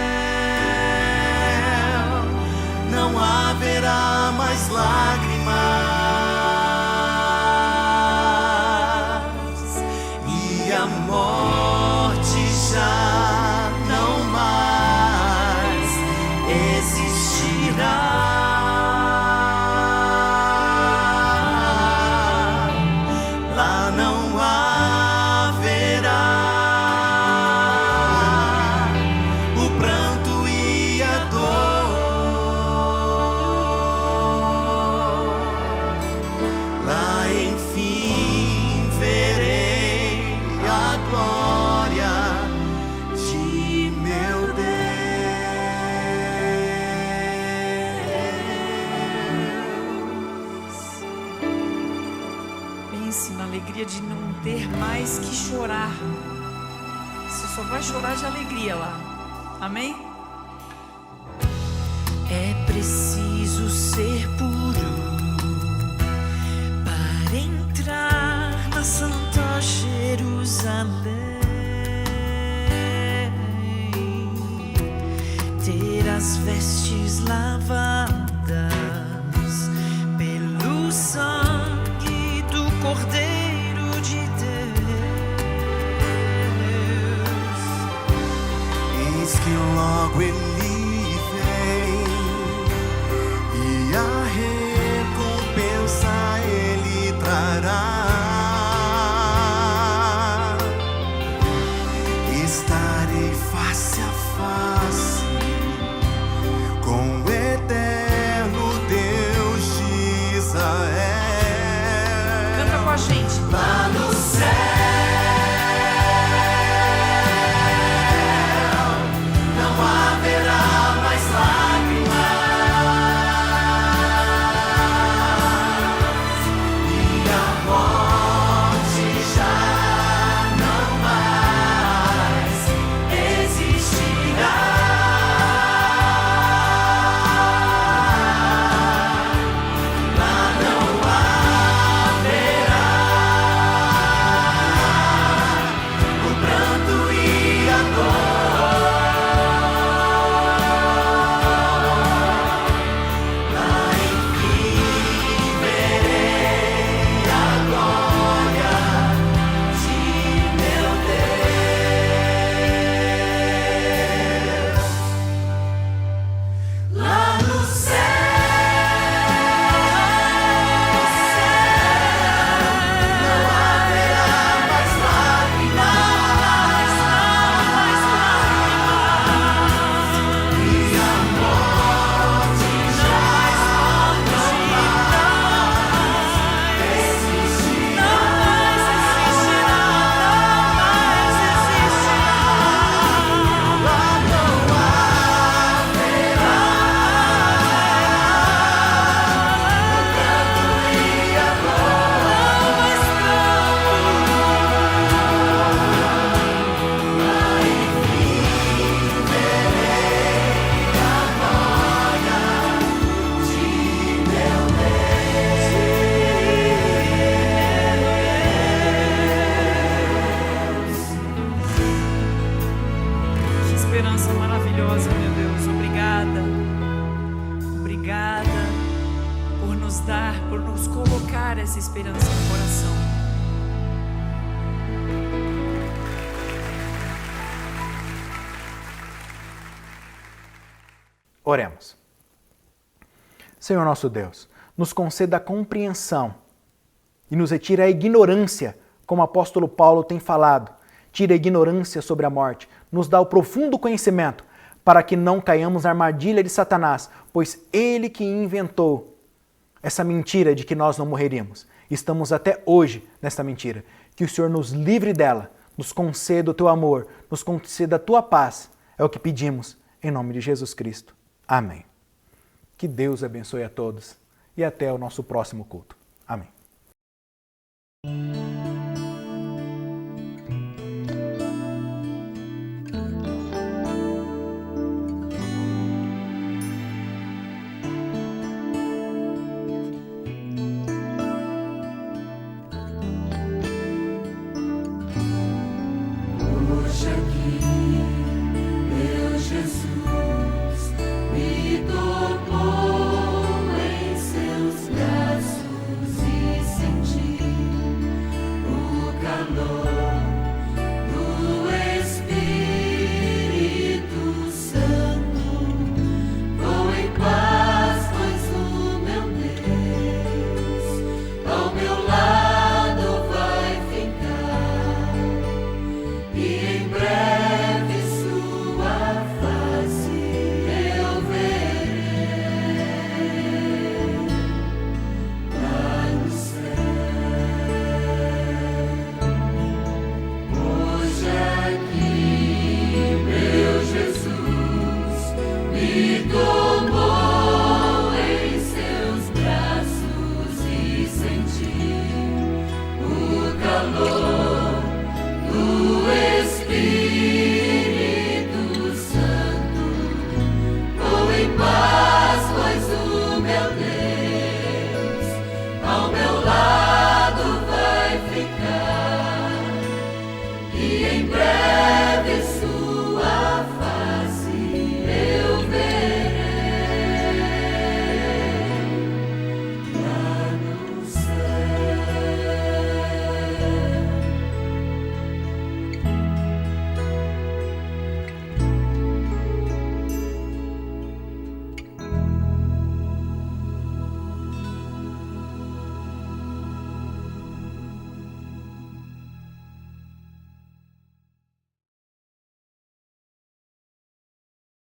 dia de não ter mais que chorar. Você só vai chorar de alegria lá. Amém? É preciso ser puro para entrar na Santa Jerusalém. Ter as vestes lavadas pelo sangue do Cordeiro de Deus. Eis que logo ele vem e a recompensa ele trará. Estarei face a face com o eterno Deus de Israel. Canta com a gente. Lá no céu não haverá mais lágrimas e a morte já não mais existirá. Lá não haverá o pranto e a dor. Lá enfim verei a glória de meu Deus. Lá no céu não haverá mais lágrimas e a morte já não mais existirá. Lá não haverá o pranto e a dor. Lá enfim verei a glória de meu Deus. Que esperança maravilhosa, meu Deus. Obrigada. Obrigada por nos dar, por nos colocar essa esperança no coração. Oremos. Senhor nosso Deus, nos conceda a compreensão e nos retira a ignorância, como o apóstolo Paulo tem falado. Tira a ignorância sobre a morte, nos dá o profundo conhecimento para que não caiamos na armadilha de Satanás, pois ele que inventou essa mentira de que nós não morreríamos. Estamos até hoje nessa mentira. Que o Senhor nos livre dela, nos conceda o teu amor, nos conceda a tua paz. É o que pedimos, em nome de Jesus Cristo. Amém. Que Deus abençoe a todos e até o nosso próximo culto. Amém.